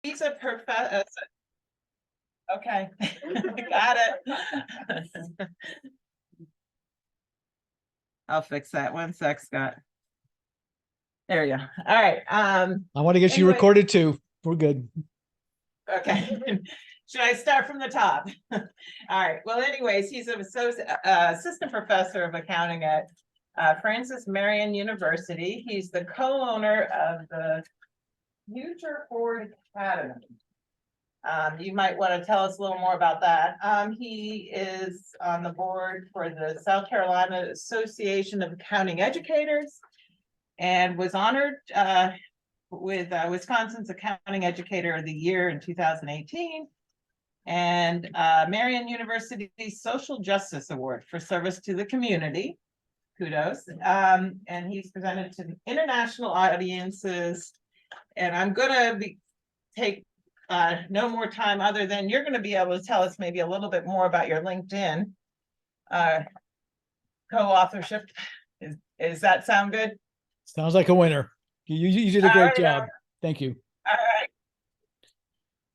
He's a professor. Okay, got it. I'll fix that. One sec, Scott. There you go. All right. I want to get you anyway. recorded too. We're good. Okay. Should I start from the top? All right. Well, anyways, he's an assistant professor of accounting at Francis Marion University. He's the co-owner of the Future Forward Academy. You might want to tell us a little more about that. He is on the board for the South Carolina Association of Accounting Educators and was honored with Wisconsin's Accounting Educator of the Year in 2018 and Marion University's Social Justice Award for service to the community. Kudos. And he's presented to international audiences. And I'm going to take no more time other than you're going to be able to tell us maybe a little bit more about your LinkedIn co-authorship. Is that sound good? Sounds like a winner. You did a great job. Thank you. All right.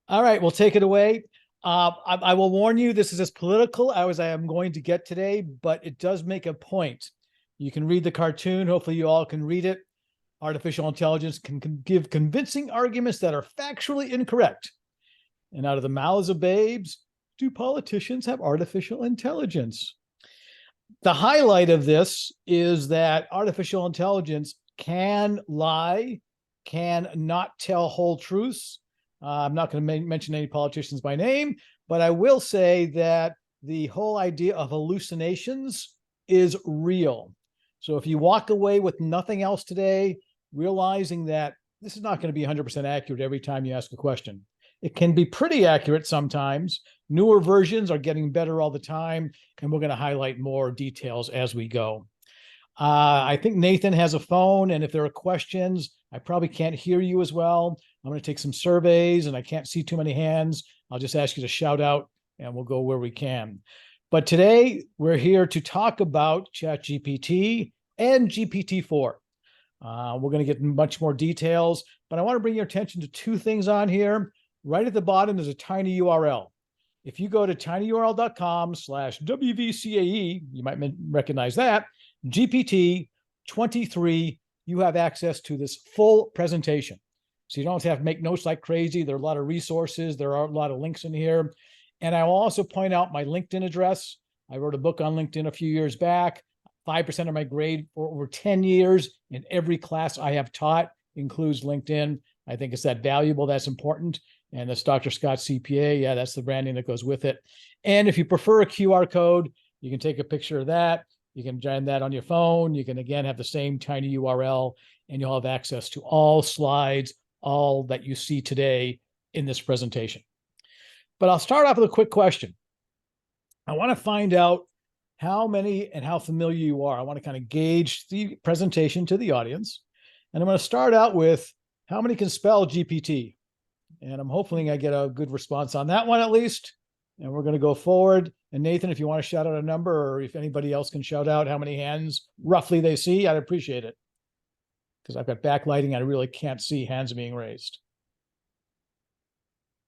All right, we'll take it away. I will warn you, this is as political as I am going to get today, but it does make a point. You can read the cartoon. Hopefully you all can read it. Artificial intelligence can give convincing arguments that are factually incorrect. And out of the mouths of babes, do politicians have artificial intelligence? The highlight of this is that artificial intelligence can lie, can not tell whole truths. I'm not going to mention any politicians by name, but I will say that the whole idea of hallucinations is real. So if you walk away with nothing else today, realizing that this is not going to be 100% accurate every time you ask a question. It can be pretty accurate sometimes. Newer versions are getting better all the time, and we're going to highlight more details as we go. I think Nathan has a phone, and if there are questions, I probably can't hear you as well. I'm going to take some surveys, and I can't see too many hands. I'll just ask you to shout out, and we'll go where we can. But today, we're here to talk about ChatGPT and GPT-4. We're going to get much more details, but I want to bring your attention to two things on here. Right at the bottom, there's a tiny URL. If you go to tinyurl.com/WVCAE, you might recognize that, GPT-23, you have access to this full presentation. So you don't have to make notes like crazy. There are a lot of resources. There are a lot of links in here. And I will also point out my LinkedIn address. I wrote a book on LinkedIn a few years back. 5% of my grade for over 10 years in every class I have taught includes LinkedIn. I think it's that valuable, that's important. And that's Dr. Scott CPA. Yeah, that's the branding that goes with it. And if you prefer a QR code, you can take a picture of that. You can join that on your phone. You can, again, have the same tiny URL, and you'll have access to all slides, all that you see today in this presentation. But I'll start off with a quick question. I want to find out how many and how familiar you are. I want to kind of gauge the presentation to the audience. And I'm going to start out with how many can spell GPT? And I'm hoping I get a good response on that one at least. And we're going to go forward. And Nathan, if you want to shout out a number, or if anybody else can shout out how many hands roughly they see, I'd appreciate it. Because I've got backlighting, I really can't see hands being raised.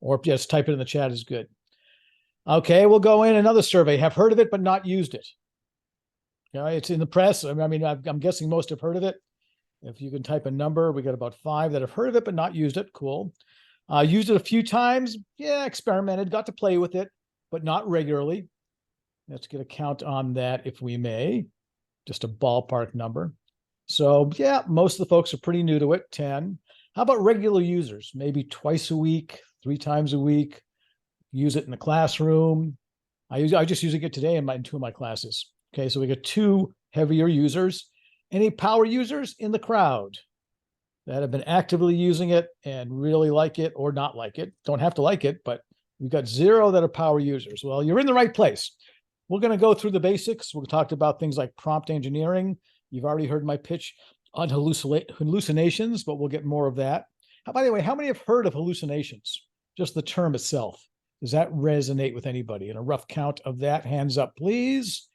Or just type it in the chat is good. Okay, we'll go in another survey. Have heard of it, but not used it. Okay, it's in the press. I mean, I'm guessing most have heard of it. If you can type a number, we got about 5 that have heard of it, but not used it. Cool. Used it a few times. Yeah, experimented, got to play with it, but not regularly. Let's get a count on that if we may. Just a ballpark number. So yeah, most of the folks are pretty new to it, 10. How about regular users? Maybe twice a week, 3 times a week. Use it in the classroom. I just using it today in 2 of my classes. Okay, so we got 2 heavier users. Any power users in the crowd that have been actively using it and really like it or not like it? Don't have to like it, but we've got 0 that are power users. Well, you're in the right place. We're going to go through the basics. We'll talk about things like prompt engineering. You've already heard my pitch on hallucinations, but we'll get more of that. By the way, how many have heard of hallucinations? Just the term itself. Does that resonate with anybody? And a rough count of that, hands up, please.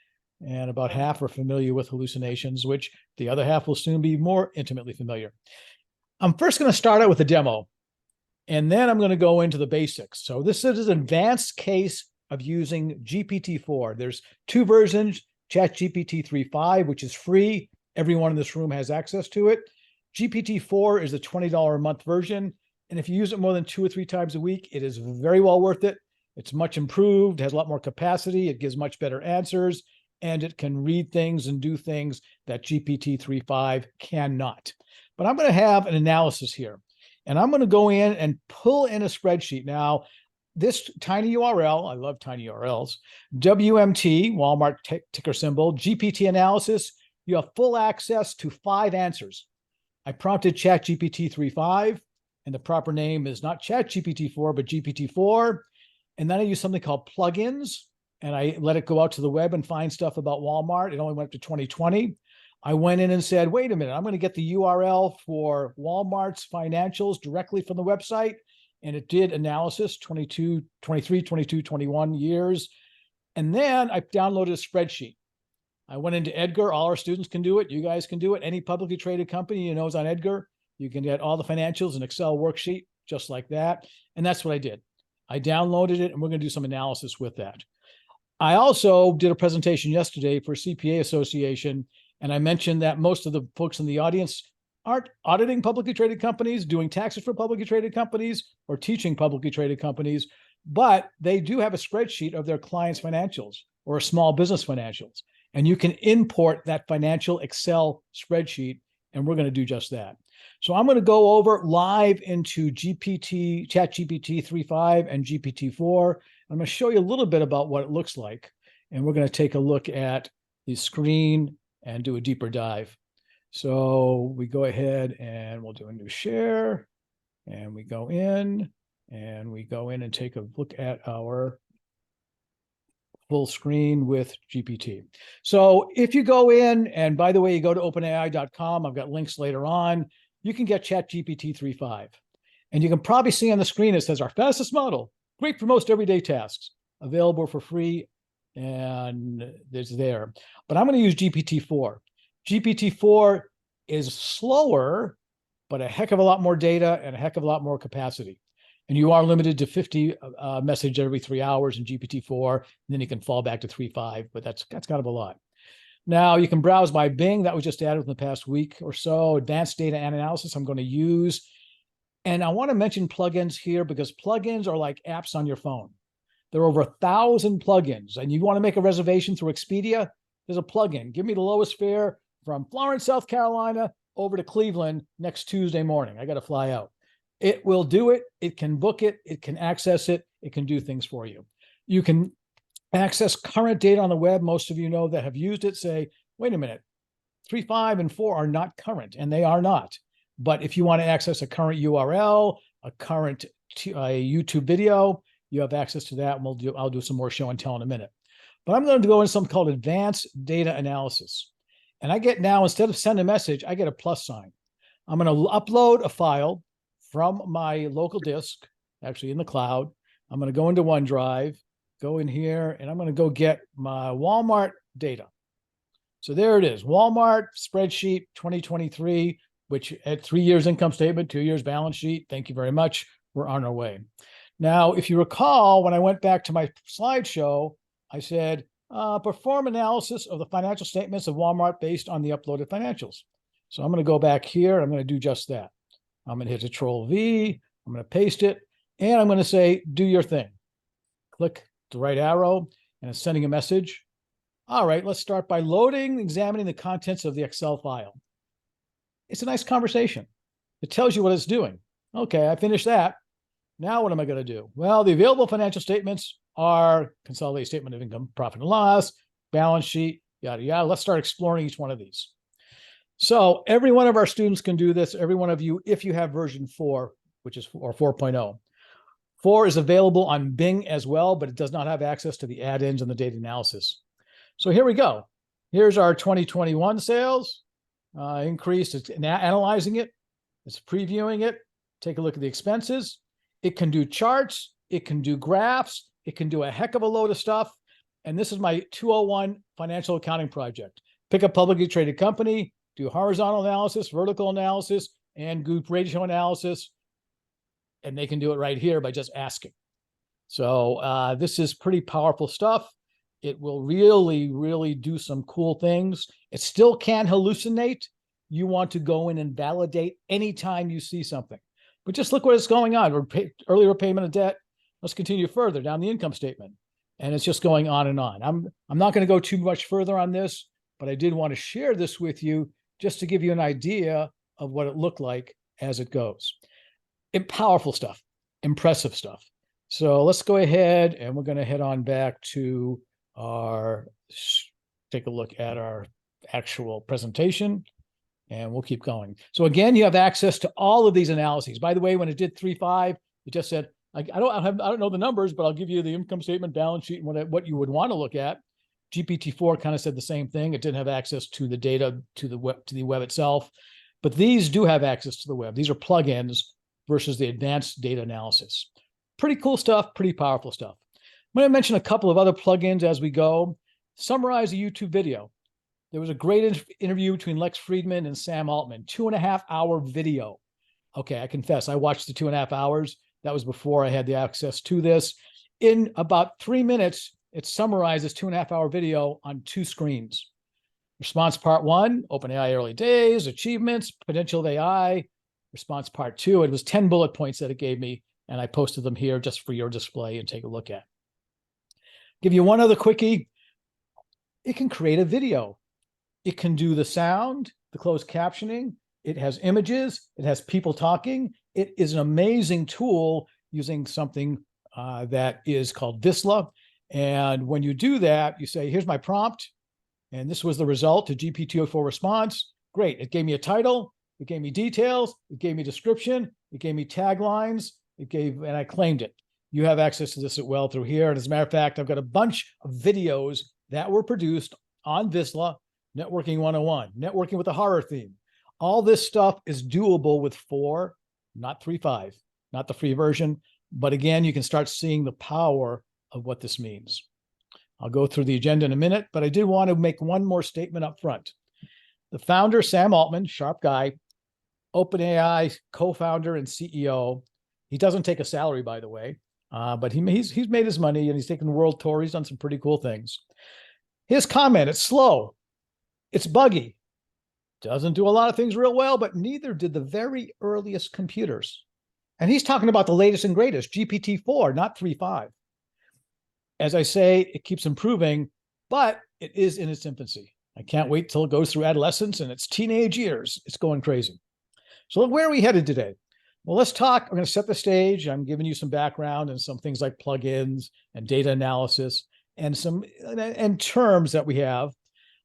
And about half are familiar with hallucinations, which the other half will soon be more intimately familiar. I'm first going to start out with a demo. And then I'm going to go into the basics. So this is an advanced case of using GPT-4. There's two versions, ChatGPT 3.5, which is free. Everyone in this room has access to it. GPT-4 is the $20 a month version. And if you use it more than 2 or 3 times a week, it is very well worth it. It's much improved, has a lot more capacity. It gives much better answers, and it can read things and do things that GPT 3.5 cannot. But I'm going to have an analysis here, and I'm going to go in and pull in a spreadsheet. Now, this tiny URL, I love tiny URLs, WMT, Walmart ticker symbol, GPT analysis, you have full access to 5 answers. I prompted ChatGPT 3.5, and the proper name is not ChatGPT 4, but GPT-4. And then I use something called plugins, and I let it go out to the web and find stuff about Walmart. It only went up to 2020. I went in and said, wait a minute, I'm going to get the URL for Walmart's financials directly from the website. And it did analysis, 23, 22, 21 years. And then I downloaded a spreadsheet. I went into Edgar. All our students can do it. You guys can do it. Any publicly traded company you know is on Edgar. You can get all the financials in Excel worksheet, just like that. And that's what I did. I downloaded it, and we're going to do some analysis with that. I also did a presentation yesterday for CPA Association, and I mentioned that most of the folks in the audience aren't auditing publicly traded companies, doing taxes for publicly traded companies, or teaching publicly traded companies, but they do have a spreadsheet of their clients' financials or a small business financials. And you can import that financial Excel spreadsheet, and we're going to do just that. So I'm going to go over live into ChatGPT 3.5 and GPT-4. I'm going to show you a little bit about what it looks like. And we're going to take a look at the screen and do a deeper dive. So we go ahead and we'll do a new share. And we go in and take a look at our full screen with GPT. So if you go in, and by the way, you go to openai.com, I've got links later on, you can get ChatGPT 3.5. And you can probably see on the screen, it says our fastest model, great for most everyday tasks, available for free, and it's there. But I'm going to use GPT-4. GPT-4 is slower, but a heck of a lot more data and a heck of a lot more capacity. And you are limited to 50 messages every 3 hours in GPT-4, and then you can fall back to 3.5, but that's kind of a lot. Now, you can browse by Bing. That was just added in the past week or so. Advanced data and analysis I'm going to use. And I want to mention plugins here because plugins are like apps on your phone. There are over 1,000 plugins, and you want to make a reservation through Expedia, there's a plugin. Give me the lowest fare from Florence, South Carolina, over to Cleveland next Tuesday morning. I got to fly out. It will do it. It can book it. It can access it. It can do things for you. You can access current data on the web. Most of you know that have used it say, wait a minute, 3.5 and 4 are not current, and they are not. But if you want to access a current URL, a current YouTube video, you have access to that. And I'll do some more show and tell in a minute. But I'm going to go into something called advanced data analysis. And I get now, instead of send a message, I get a plus sign. I'm going to upload a file from my local disk, actually in the cloud. I'm going to go into OneDrive, go in here, and I'm going to go get my Walmart data. So there it is, Walmart spreadsheet 2023, which at 3 years income statement, 2 years balance sheet. Thank you very much. We're on our way. Now, if you recall, when I went back to my slideshow, I said, perform analysis of the financial statements of Walmart based on the uploaded financials. So I'm going to go back here. I'm going to do just that. I'm going to hit Control V. I'm going to paste it. And I'm going to say, do your thing. Click the right arrow, and it's sending a message. All right, let's start by loading, examining the contents of the Excel file. It's a nice conversation. It tells you what it's doing. Okay, I finished that. Now what am I going to do? Well, the available financial statements are consolidated statement of income, profit and loss, balance sheet, yada, yada. Let's start exploring each one of these. So every one of our students can do this. Every one of you, if you have version 4, which is or 4.0. 4 is available on Bing as well, but it does not have access to the add-ins and the data analysis. So here we go. Here's our 2021 sales increased. It's analyzing it. It's previewing it. Take a look at the expenses. It can do charts. It can do graphs. It can do a heck of a load of stuff. And this is my 201 financial accounting project. Pick a publicly traded company, do horizontal analysis, vertical analysis, and group ratio analysis. and they can do it right here by just asking. So this is pretty powerful stuff. It will really, really do some cool things. It still can hallucinate. You want to go in and validate anytime you see something. But just look what is going on. Earlier payment of debt. Let's continue further down the income statement. And it's just going on and on. I'm not going to go too much further on this, but I did want to share this with you just to give you an idea of what it looked like as it goes. Powerful stuff, impressive stuff. So let's go ahead and we're going to head on back to take a look at our actual presentation, and we'll keep going. So again, you have access to all of these analyses. By the way, when it did 3.5, it just said, I don't know the numbers, but I'll give you the income statement, balance sheet, and what you would want to look at. GPT-4 kind of said the same thing. It didn't have access to the data, to the web itself, but these do have access to the web. These are plugins versus the advanced data analysis. Pretty cool stuff, pretty powerful stuff. I'm going to mention a couple of other plugins as we go. Summarize a YouTube video. There was a great interview between Lex Friedman and Sam Altman, 2.5-hour video. Okay, I confess, I watched the 2.5 hours. That was before I had the access to this. In about 3 minutes, it summarizes 2.5-hour video on 2 screens. Response part 1, OpenAI early days, achievements, potential of AI. Response part 2, it was 10 bullet points that it gave me, and I posted them here just for your display and take a look at. Give you one other quickie. It can create a video. It can do the sound, the closed captioning. It has images. It has people talking. It is an amazing tool using something that is called Visla. And when you do that, you say, here's my prompt. And this was the result, a GPT-4 response. Great. It gave me a title. It gave me details. It gave me description. It gave me taglines. And I claimed it. You have access to this as well through here. And as a matter of fact, I've got a bunch of videos that were produced on Visla, Networking 101, networking with a horror theme. All this stuff is doable with 4, not 3.5, not the free version. But again, you can start seeing the power of what this means. I'll go through the agenda in a minute, but I did want to make one more statement up front. The founder, Sam Altman, sharp guy, OpenAI co-founder and CEO. He doesn't take a salary, by the way, but he's made his money and he's taken the world tour. He's done some pretty cool things. His comment, it's slow, it's buggy, doesn't do a lot of things real well, but neither did the very earliest computers. And he's talking about the latest and greatest, GPT-4, not 3.5. As I say, it keeps improving, but it is in its infancy. I can't wait till it goes through adolescence and its teenage years. It's going crazy. So where are we headed today? Well, let's talk. I'm going to set the stage. I'm giving you some background and some things like plugins and data analysis and some terms that we have.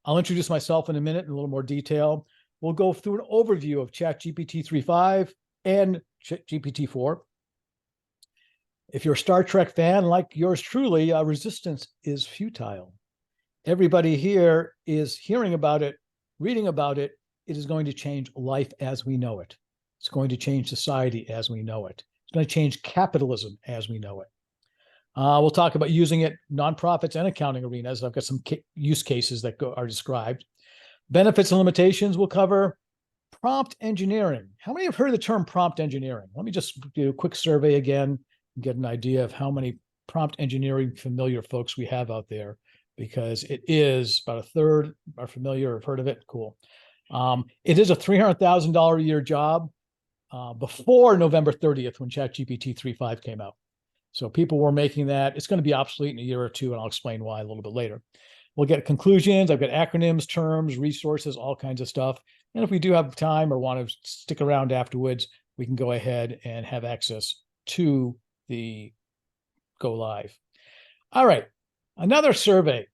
I'll introduce myself in a minute in a little more detail. We'll go through an overview of ChatGPT 3.5 and GPT-4. If you're a Star Trek fan like yours truly, resistance is futile. Everybody here is hearing about it, reading about it. It is going to change life as we know it. It's going to change society as we know it. It's going to change capitalism as we know it. We'll talk about using it nonprofits and accounting arenas. I've got some use cases that are described. Benefits and limitations we'll cover. Prompt engineering. How many have heard of the term prompt engineering? Let me just do a quick survey again and get an idea of how many prompt engineering familiar folks we have out there, because it is about a third are familiar or have heard of it. Cool. It is a $300,000 a year job before November 30th when ChatGPT 3.5 came out. So people were making that. It's going to be obsolete in a year or two, and I'll explain why a little bit later. We'll get conclusions. I've got acronyms, terms, resources, all kinds of stuff. And if we do have time or want to stick around afterwards, we can go ahead and have access to the go live. All right, another survey.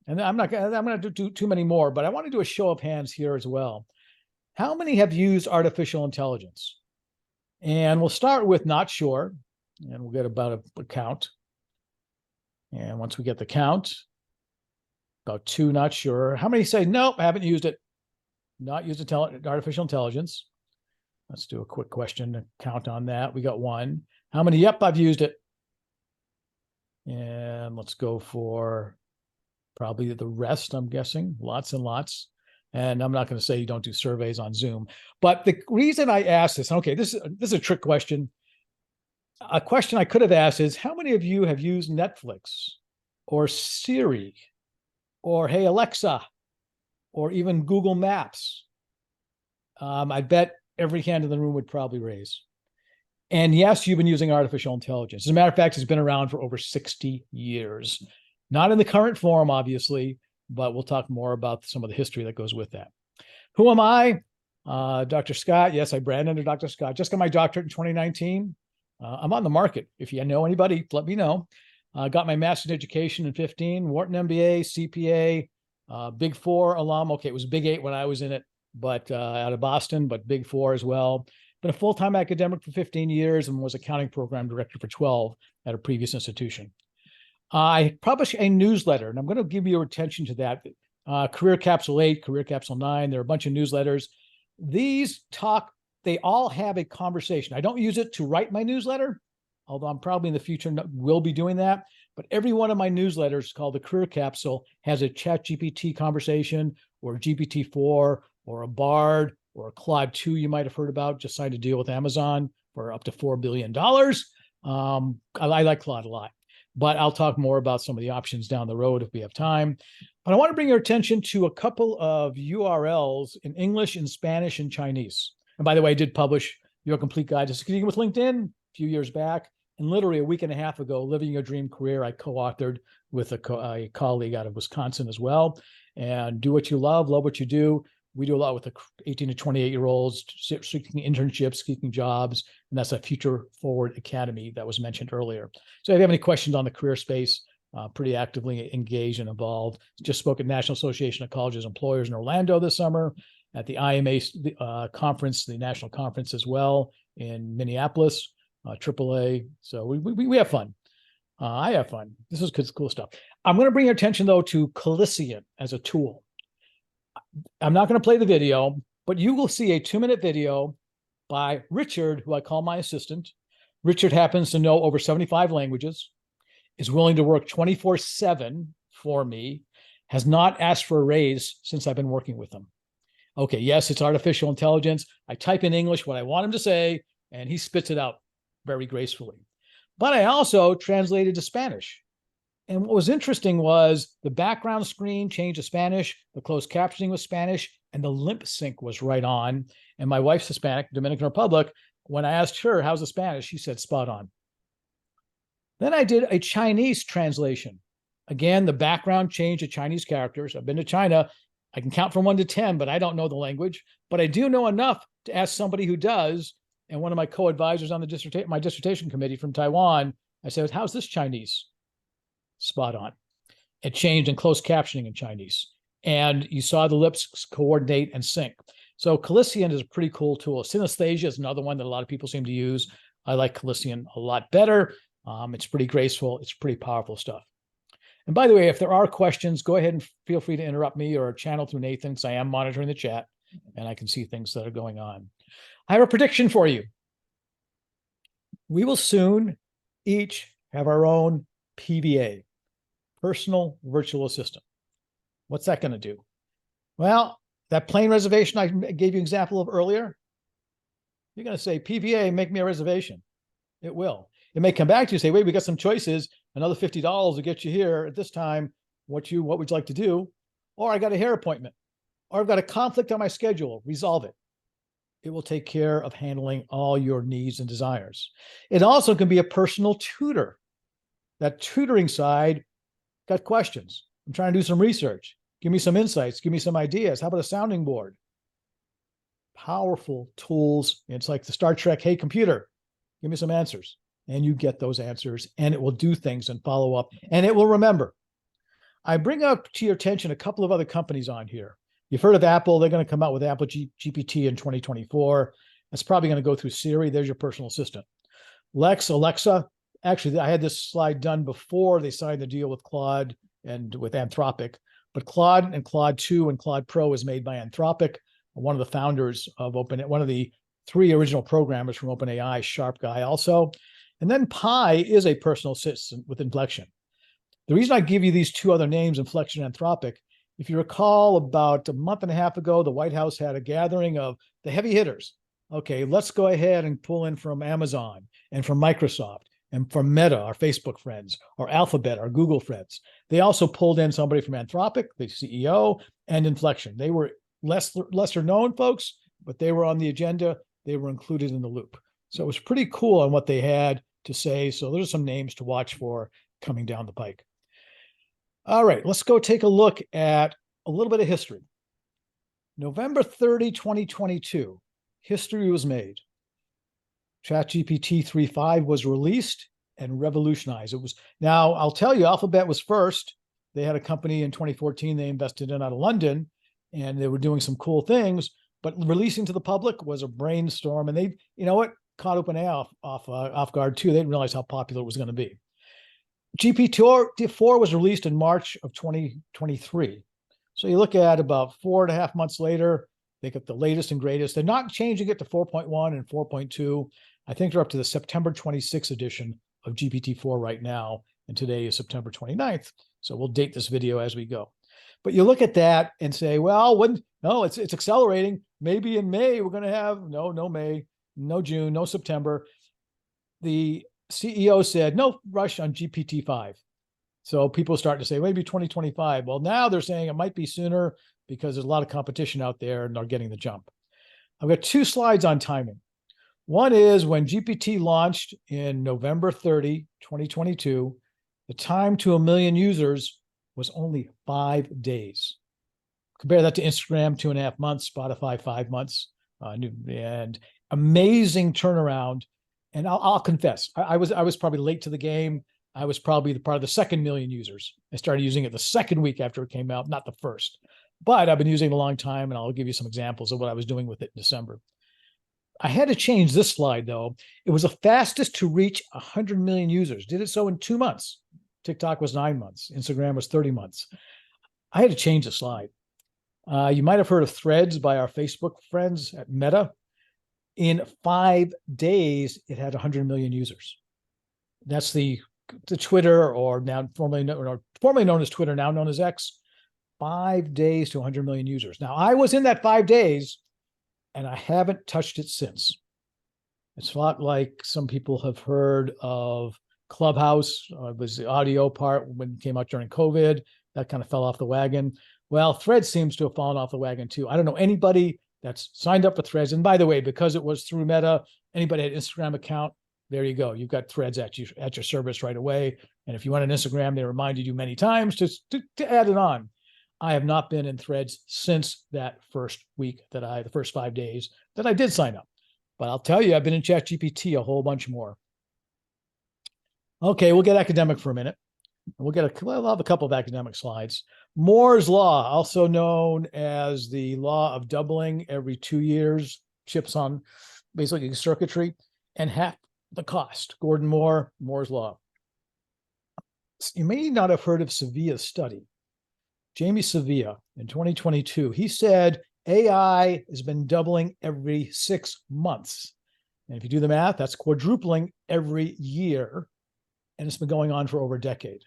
And I'm going to do too many more, but I want to do a show of hands here as well. How many have used artificial intelligence? And we'll start with not sure, and we'll get about a count. And once we get the count, about 2 not sure. How many say, nope, I haven't used it? Not used artificial intelligence. Let's do a quick question count on that. We got 1. How many? Yep, I've used it. And let's go for probably the rest, I'm guessing. Lots and lots. And I'm not going to say you don't do surveys on Zoom. But the reason I asked this, okay, this is a trick question. A question I could have asked is, how many of you have used Netflix or Siri or Hey Alexa or even Google Maps? I bet every hand in the room would probably raise. And yes, you've been using artificial intelligence. As a matter of fact, it's been around for over 60 years. Not in the current form, obviously, but we'll talk more about some of the history that goes with that. Who am I? Dr. Scott. Yes, I brand under Dr. Scott. Just got my doctorate in 2019. I'm on the market. If you know anybody, let me know. Got my master's in education in 15, Wharton MBA, CPA, Big Four alum. Okay, it was Big Eight when I was in it, but out of Boston, but Big Four as well. Been a full-time academic for 15 years and was accounting program director for 12 at a previous institution. I publish a newsletter, and I'm going to give your attention to that. Career Capsule 8, Career Capsule 9, there are a bunch of newsletters. These talk, they all have a conversation. I don't use it to write my newsletter, although I'm probably in the future will be doing that. But every one of my newsletters called the Career Capsule has a ChatGPT conversation or a GPT-4 or a Bard or a Claude 2 you might have heard about, just signed a deal with Amazon for up to $4 billion. I like Claude a lot, but I'll talk more about some of the options down the road if we have time. But I want to bring your attention to a couple of URLs in English, in Spanish, and Chinese. And by the way, I did publish Your Complete Guide to Succeeding with LinkedIn a few years back. And literally a week and a half ago, Living Your Dream Career, I co-authored with a colleague out of Wisconsin as well. And do what you love what you do. We do a lot with the 18 to 28-year-olds seeking internships, seeking jobs, and that's a Future Forward Academy that was mentioned earlier. So if you have any questions on the career space, pretty actively engaged and involved. Just spoke at National Association of Colleges Employers in Orlando this summer, at the IMA conference, the national conference as well in Minneapolis, AAA. So we have fun. I have fun. This is cool stuff. I'm going to bring your attention, though, to Colisean as a tool. I'm not going to play the video, but you will see a 2-minute video by Richard, who I call my assistant. Richard happens to know over 75 languages, is willing to work 24/7 for me, has not asked for a raise since I've been working with him. Okay, yes, it's artificial intelligence. I type in English what I want him to say, and he spits it out very gracefully. But I also translated to Spanish. And what was interesting was the background screen changed to Spanish, the closed captioning was Spanish, and the lip sync was right on. And my wife's Hispanic, Dominican Republic. When I asked her, how's the Spanish? She said, spot on. Then I did a Chinese translation. Again, the background changed to Chinese characters. I've been to China. I can count from 1 to 10, but I don't know the language. But I do know enough to ask somebody who does. And one of my co-advisors on my dissertation committee from Taiwan, I said, how's this Chinese? Spot on. It changed in closed captioning in Chinese. And you saw the lips coordinate and sync. So Colisean is a pretty cool tool. Synesthesia is another one that a lot of people seem to use. I like Colisean a lot better. It's pretty graceful. It's pretty powerful stuff. And by the way, if there are questions, go ahead and feel free to interrupt me or channel through Nathan, because I am monitoring the chat and I can see things that are going on. I have a prediction for you. We will soon each have our own PVA, personal virtual assistant. What's that going to do? Well, that plane reservation I gave you an example of earlier, you're going to say, PVA, make me a reservation. It will. It may come back to you and say, wait, we got some choices, another $50 to get you here at this time. What would you like to do? Or I got a hair appointment, or I've got a conflict on my schedule. Resolve it. It will take care of handling all your needs and desires. It also can be a personal tutor. That tutoring side, got questions. I'm trying to do some research. Give me some insights. Give me some ideas. How about a sounding board? Powerful tools. It's like the Star Trek, hey, computer, give me some answers. And you get those answers, and it will do things and follow up, and it will remember. I bring up to your attention a couple of other companies on here. You've heard of Apple. They're going to come out with Apple GPT in 2024. That's probably going to go through Siri. There's your personal assistant. Alexa. Actually, I had this slide done before they signed the deal with Claude and with Anthropic. But Claude and Claude 2 and Claude Pro is made by Anthropic, one of the founders of one of the 3 original programmers from OpenAI, sharp guy also. And then Pi is a personal assistant with Inflection. The reason I give you these 2 other names, Inflection and Anthropic, if you recall, about a month and a half ago, the White House had a gathering of the heavy hitters, Okay, let's go ahead and pull in from Amazon and from Microsoft and from Meta, our Facebook friends, or Alphabet, our Google friends. They also pulled in somebody from Anthropic, the CEO, and Inflection. They were lesser known folks, but they were on the agenda. They were included in the loop. So it was pretty cool on what they had to say. So there's some names to watch for coming down the pike. All right, let's go take a look at a little bit of history. November 30, 2022, history was made. ChatGPT 3.5 was released and revolutionized. It was, now I'll tell you, Alphabet was first. They had a company in 2014 they invested in out of London, and they were doing some cool things, but releasing to the public was a brainstorm, and they, you know what, caught OpenAI off guard too. They didn't realize how popular it was going to be. GPT-4 was released in March of 2023. So you look at about 4.5 months later, they got the latest and greatest. They're not changing it to 4.1 and 4.2. I think they're up to the September 26th edition of GPT-4 right now. And today is September 29th. So we'll date this video as we go. But you look at that and say, well, no, it's accelerating. Maybe in May, we're going to have, no May, no June, no September. The CEO said, no rush on GPT-5. So people start to say, maybe 2025. Well, now they're saying it might be sooner because there's a lot of competition out there and they're getting the jump. I've got 2 slides on timing. One is when GPT launched in November 30, 2022, the time to 1 million users was only 5 days. Compare that to Instagram, 2.5 months, Spotify, 5 months, and amazing turnaround. And I'll confess, I was probably late to the game. I was probably part of the second million users. I started using it the second week after it came out, not the first. But I've been using it a long time, and I'll give you some examples of what I was doing with it in December. I had to change this slide, though. It was the fastest to reach 100 million users. Did it so in 2 months. TikTok was 9 months. Instagram was 30 months. I had to change the slide. You might have heard of Threads by our Facebook friends at Meta. In 5 days, it had 100 million users. That's the Twitter, or now formerly known as Twitter, now known as X. 5 days to 100 million users. Now, I was in that 5 days, and I haven't touched it since. It's not like some people have heard of Clubhouse. It was the audio part when it came out during COVID. That kind of fell off the wagon. Well, Threads seems to have fallen off the wagon too. I don't know anybody that's signed up for Threads. And by the way, because it was through Meta, anybody had an Instagram account, there you go. You've got Threads at your service right away. And if you want an Instagram, they reminded you many times to add it on. I have not been in Threads since that first week the first 5 days that I did sign up. But I'll tell you, I've been in ChatGPT a whole bunch more. Okay, we'll get academic for a minute. We'll have a couple of academic slides. Moore's law, also known as the law of doubling every 2 years, chips on basically circuitry, and half the cost. Gordon Moore, Moore's law. You may not have heard of Sevilla's study. Jamie Sevilla in 2022, he said AI has been doubling every 6 months. And if you do the math, that's quadrupling every year. And it's been going on for over a decade.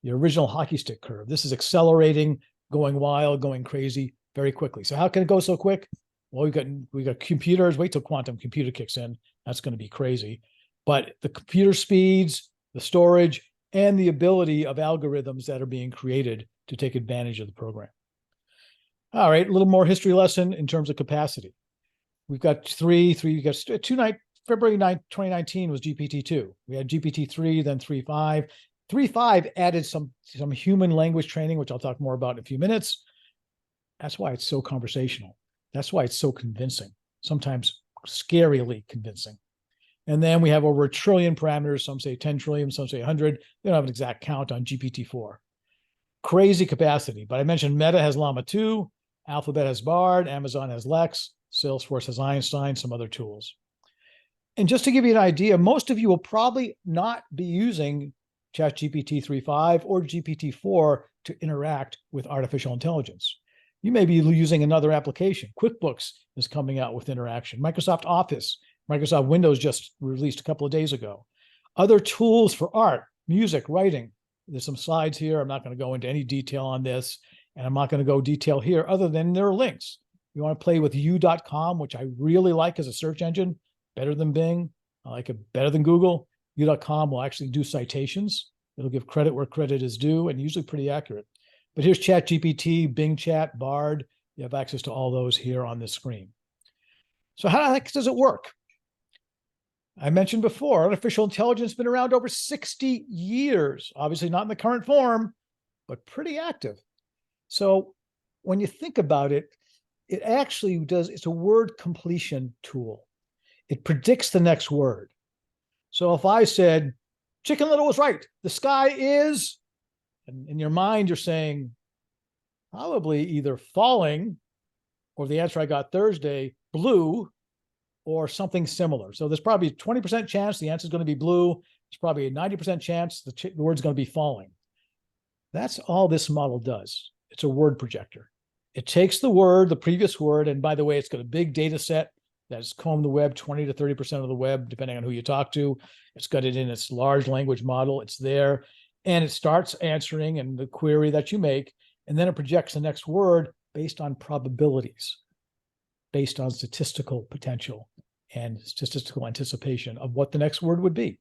The original hockey stick curve. This is accelerating, going wild, going crazy very quickly. So how can it go so quick? Well, we got computers. Wait till quantum computer kicks in. That's going to be crazy. But the computer speeds, the storage, and the ability of algorithms that are being created to take advantage of the program. All right, a little more history lesson in terms of capacity. We've got February 9th, 2019 was GPT-2. We had GPT-3, then 3.5. 3.5 added some human language training, which I'll talk more about in a few minutes. That's why it's so conversational. That's why it's so convincing, sometimes scarily convincing. And then we have over 1 trillion parameters. Some say 10 trillion, some say 100. They don't have an exact count on GPT-4. Crazy capacity. But I mentioned Meta has Llama 2, Alphabet has Bard, Amazon has Lex, Salesforce has Einstein, some other tools. And just to give you an idea, most of you will probably not be using ChatGPT 3.5 or GPT-4 to interact with artificial intelligence. You may be using another application. QuickBooks is coming out with interaction. Microsoft Office, Microsoft Windows just released a couple of days ago. Other tools for art, music, writing. There's some slides here. I'm not going to go into any detail on this, and I'm not going to go detail here other than there are links. You want to play with u.com, which I really like as a search engine, better than Bing. I like it better than Google. U.com will actually do citations. It'll give credit where credit is due and usually pretty accurate. But here's ChatGPT, Bing Chat, Bard. You have access to all those here on this screen. So how the heck does it work? I mentioned before, artificial intelligence has been around over 60 years, obviously not in the current form, but pretty active. So when you think about it, it actually does, it's a word completion tool. It predicts the next word. So if I said, Chicken Little was right, the sky is, and in your mind, you're saying probably either falling, or the answer I got Thursday, blue, or something similar. So there's probably a 20% chance the answer is going to be blue. There's probably a 90% chance the word's going to be falling. That's all this model does. It's a word projector. It takes the word, the previous word, and by the way, it's got a big data set that's combed the web, 20 to 30% of the web, depending on who you talk to. It's got it in its large language model. It's there, and it starts answering and the query that you make, and then it projects the next word based on probabilities, based on statistical potential and statistical anticipation of what the next word would be,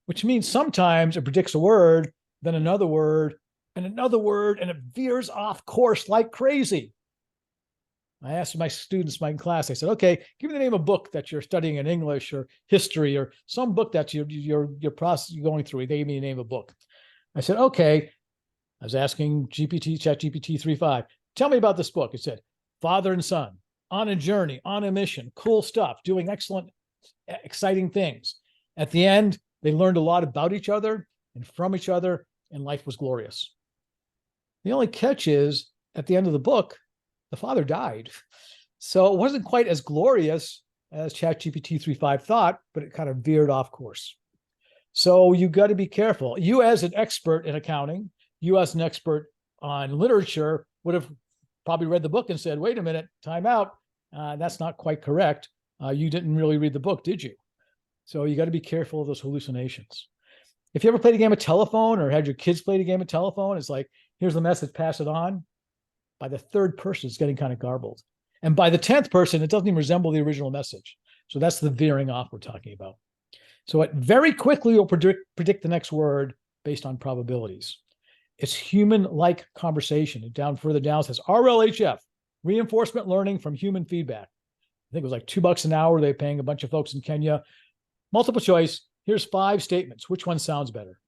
which means sometimes it predicts a word, then another word, and another word, and it veers off course like crazy. I asked my students, my class, I said, okay, give me the name of a book that you're studying in English or history or some book that you're process you're going through. They gave me the name of a book. I said, okay. I was asking ChatGPT 3.5, tell me about this book. It said, father and son, on a journey, on a mission, cool stuff, doing excellent, exciting things. At the end, they learned a lot about each other and from each other, and life was glorious. The only catch is, at the end of the book, the father died. So it wasn't quite as glorious as ChatGPT 3.5 thought, but it kind of veered off course. So you got to be careful. You as an expert in accounting, you as an expert on literature would have probably read the book and said, wait a minute, time out. That's not quite correct. You didn't really read the book, did you? So you got to be careful of those hallucinations. If you ever played a game of telephone or had your kids play a game of telephone, it's like, here's the message, pass it on. By the third person, it's getting kind of garbled. And by the 10th person, it doesn't even resemble the original message. So that's the veering off we're talking about. So it very quickly will predict the next word based on probabilities. It's human-like conversation. And further down, it says RLHF, reinforcement learning from human feedback. I think it was like $2 an hour. They're paying a bunch of folks in Kenya. Multiple choice. Here's 5 statements. Which one sounds better?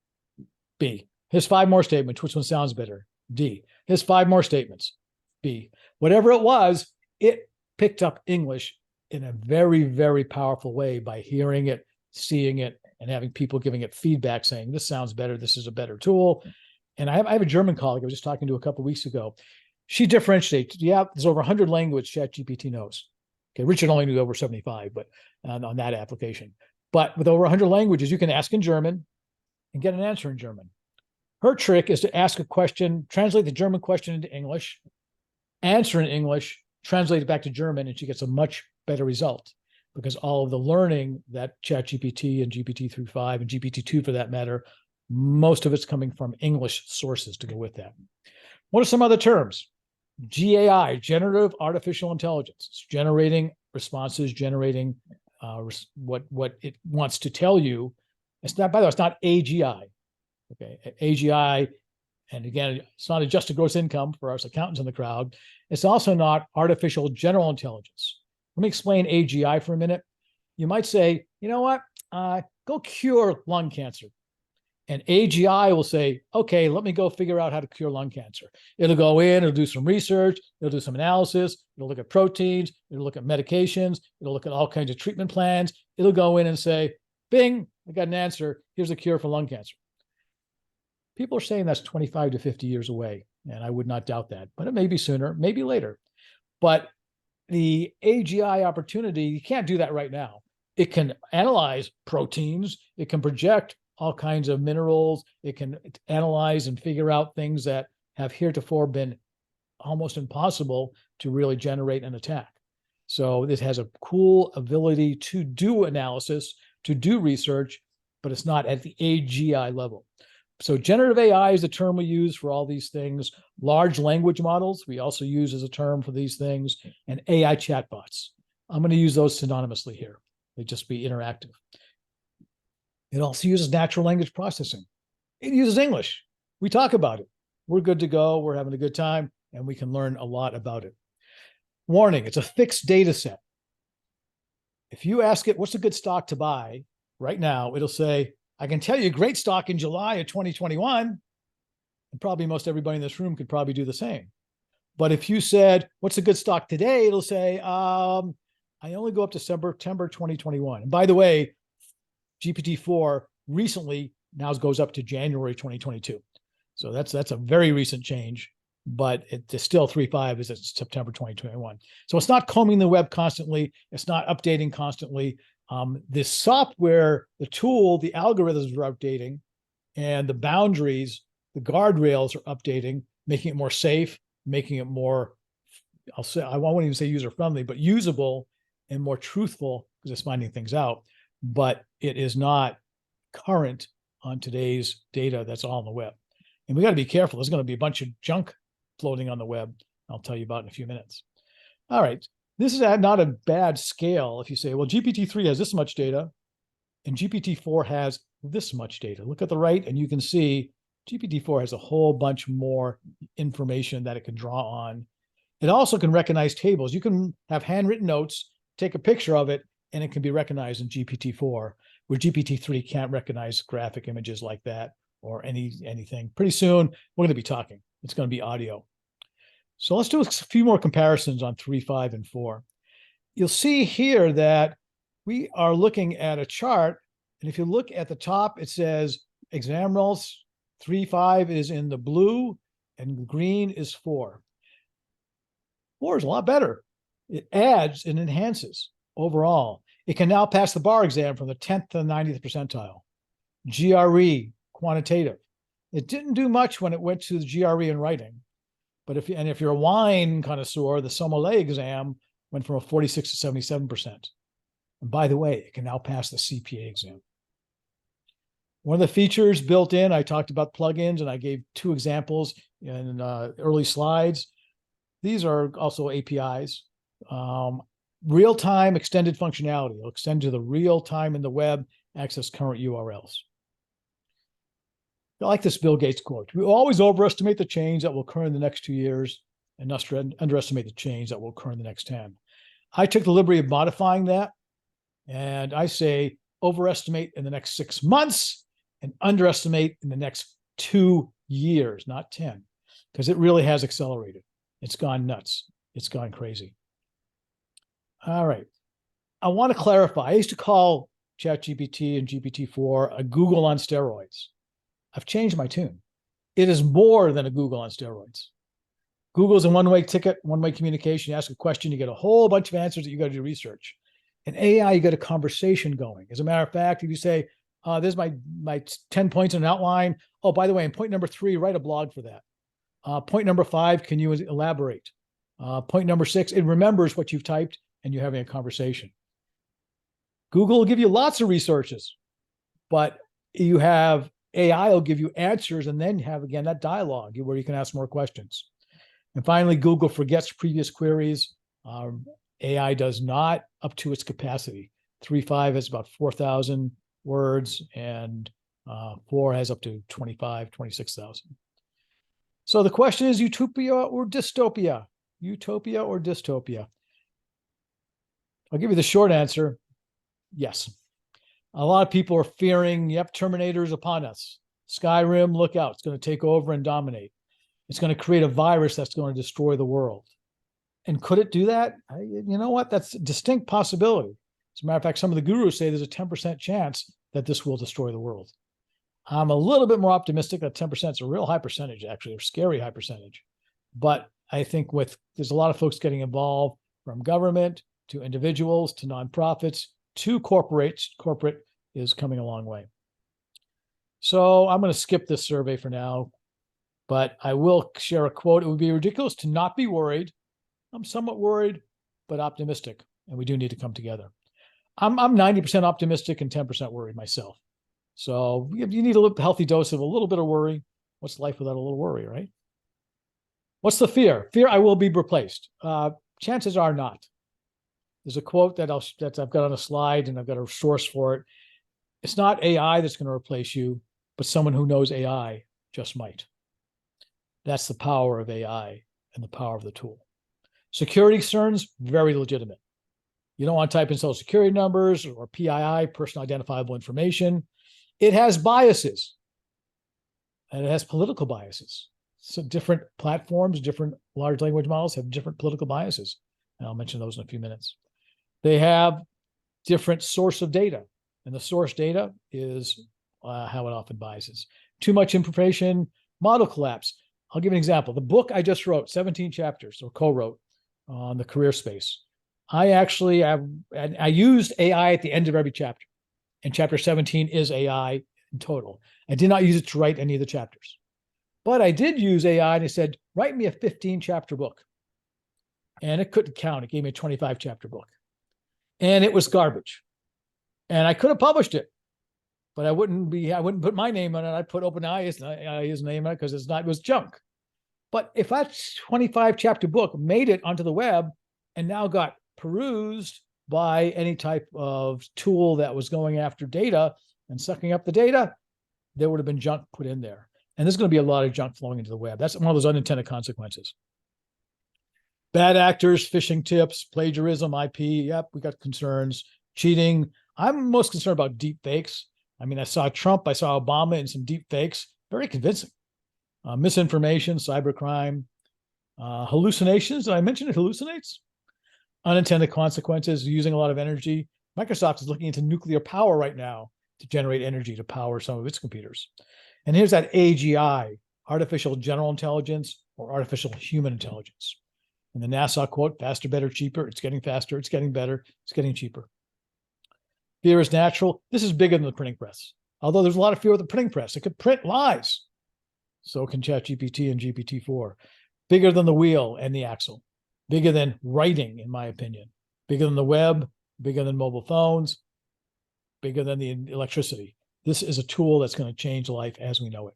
B. Here's 5 more statements. Which one sounds better? D. Here's 5 more statements. B. Whatever it was, it picked up English in a very, very powerful way by hearing it, seeing it, and having people giving it feedback saying, this sounds better. This is a better tool. And I have a German colleague I was just talking to a couple of weeks ago. She differentiates. Yeah, there's over 100 languages ChatGPT knows. Okay, Richard only knew over 75, but on that application. But with over 100 languages, you can ask in German and get an answer in German. Her trick is to ask a question, translate the German question into English, answer in English, translate it back to German, and she gets a much better result because all of the learning that ChatGPT and GPT-3.5 and GPT-2 for that matter, most of it's coming from English sources to go with that. What are some other terms? GAI, generative artificial intelligence. It's generating responses, generating what it wants to tell you. It's not, by the way, it's not AGI. Okay, AGI, and again, it's not adjusted gross income for us accountants in the crowd. It's also not artificial general intelligence. Let me explain AGI for a minute. You might say, you know what, go cure lung cancer. And AGI will say, okay, let me go figure out how to cure lung cancer. It'll go in, it'll do some research, it'll do some analysis, it'll look at proteins, it'll look at medications, it'll look at all kinds of treatment plans. It'll go in and say, bing, I got an answer. Here's a cure for lung cancer. People are saying that's 25 to 50 years away, and I would not doubt that, but it may be sooner, maybe later. But the AGI opportunity, you can't do that right now. It can analyze proteins, it can project all kinds of minerals, it can analyze and figure out things that have heretofore been almost impossible to really generate an attack. So this has a cool ability to do analysis, to do research, but it's not at the AGI level. So generative AI is the term we use for all these things. Large language models, we also use as a term for these things, and AI chatbots. I'm going to use those synonymously here. They just be interactive. It also uses natural language processing. It uses English. We talk about it. We're good to go. We're having a good time, and we can learn a lot about it. Warning, it's a fixed data set. If you ask it, what's a good stock to buy right now, it'll say, I can tell you great stock in July of 2021. And probably most everybody in this room could probably do the same. But if you said, what's a good stock today? It'll say, I only go up to September 2021. And by the way, GPT-4 recently now goes up to January 2022. So that's a very recent change, but it's still 3.5 is at September 2021. So it's not combing the web constantly. It's not updating constantly. This software, the tool, the algorithms are updating, and the boundaries, the guardrails are updating, making it more safe, making it more, I won't even say user-friendly, but usable and more truthful because it's finding things out. But it is not current on today's data that's all on the web. And we got to be careful. There's going to be a bunch of junk floating on the web. I'll tell you about in a few minutes. All right. This is not a bad scale. If you say, well, GPT-3 has this much data and GPT-4 has this much data. Look at the right and you can see GPT-4 has a whole bunch more information that it can draw on. It also can recognize tables. You can have handwritten notes, take a picture of it, and it can be recognized in GPT-4, where GPT-3 can't recognize graphic images like that or anything. Pretty soon, we're going to be talking. It's going to be audio. So let's do a few more comparisons on 3, 5, and 4. You'll see here that we are looking at a chart, and if you look at the top, it says exam results, 3, 5 is in the blue, and green is 4. 4 is a lot better. It adds and enhances overall. It can now pass the bar exam from the 10th to the 90th percentile. GRE, quantitative. It didn't do much when it went to the GRE in writing. But if you're a wine connoisseur, the sommelier exam went from a 46 to 77%. And by the way, it can now pass the CPA exam. One of the features built in, I talked about plugins, and I gave 2 examples in early slides. These are also APIs. Real-time extended functionality. It'll extend to the real time in the web, access current URLs. I like this Bill Gates quote. We always overestimate the change that will occur in the next 2 years and underestimate the change that will occur in the next 10. I took the liberty of modifying that, and I say overestimate in the next 6 months and underestimate in the next 2 years, not 10, because it really has accelerated. It's gone nuts. It's gone crazy. All right. I want to clarify. I used to call ChatGPT and GPT-4 a Google on steroids. I've changed my tune. It is more than a Google on steroids. Google is a one-way ticket, one-way communication. You ask a question, you get a whole bunch of answers that you got to do research. In AI, you get a conversation going. As a matter of fact, if you say, there's my 10 points in an outline. Oh, by the way, in point number 3, write a blog for that. Point number 5, can you elaborate? Point number 6, it remembers what you've typed and you're having a conversation. Google will give you lots of resources, but you have AI will give you answers, and then you have, again, that dialogue where you can ask more questions. And finally, Google forgets previous queries. AI does not up to its capacity. 3.5 has about 4,000 words, and 4 has up to 26,000. So the question is utopia or dystopia? Utopia or dystopia? I'll give you the short answer. Yes. A lot of people are fearing, yep, Terminator's upon us. Skyrim, look out. It's going to take over and dominate. It's going to create a virus that's going to destroy the world. And could it do that? You know what? That's a distinct possibility. As a matter of fact, some of the gurus say there's a 10% chance that this will destroy the world. I'm a little bit more optimistic that 10% is a real high percentage, actually, a scary high percentage. But I think there's a lot of folks getting involved, from government to individuals to nonprofits to corporate is coming a long way. So I'm going to skip this survey for now, but I will share a quote. It would be ridiculous to not be worried. I'm somewhat worried, but optimistic, and we do need to come together. I'm 90% optimistic and 10% worried myself. So you need a little healthy dose of a little bit of worry. What's life without a little worry, right? What's the fear? Fear I will be replaced. Chances are not. There's a quote that I've got on a slide, and I've got a source for it. It's not AI that's going to replace you, but someone who knows AI just might. That's the power of AI and the power of the tool. Security concerns, very legitimate. You don't want to type in social security numbers or PII, personal identifiable information. It has biases, and it has political biases. So different platforms, different large language models have different political biases. And I'll mention those in a few minutes. They have different source of data, and the source data is how it often biases. Too much information, model collapse. I'll give you an example. The book I just wrote, 17 chapters, or co-wrote on the career space. I used AI at the end of every chapter, and chapter 17 is AI in total. I did not use it to write any of the chapters, but I did use AI, and I said, write me a 15-chapter book. And it couldn't count. It gave me a 25-chapter book. And it was garbage. And I could have published it, but I wouldn't put my name on it. I'd put OpenAI's name on it because it was junk. But if that 25-chapter book made it onto the web and now got perused by any type of tool that was going after data and sucking up the data, there would have been junk put in there. And there's going to be a lot of junk flowing into the web. That's one of those unintended consequences. Bad actors, phishing tips, plagiarism, IP. Yep, we got concerns. Cheating. I'm most concerned about deep fakes. I mean, I saw Trump, I saw Obama in some deep fakes. Very convincing. Misinformation, cybercrime, hallucinations. Did I mention it hallucinates? Unintended consequences, using a lot of energy. Microsoft is looking into nuclear power right now to generate energy to power some of its computers. And here's that AGI, artificial general intelligence or artificial human intelligence. And the NASA quote, faster, better, cheaper. It's getting faster, it's getting better, it's getting cheaper. Fear is natural. This is bigger than the printing press. Although there's a lot of fear with the printing press. It could print lies. So can ChatGPT and GPT-4. Bigger than the wheel and the axle. Bigger than writing, in my opinion. Bigger than the web, bigger than mobile phones, bigger than the electricity. This is a tool that's going to change life as we know it.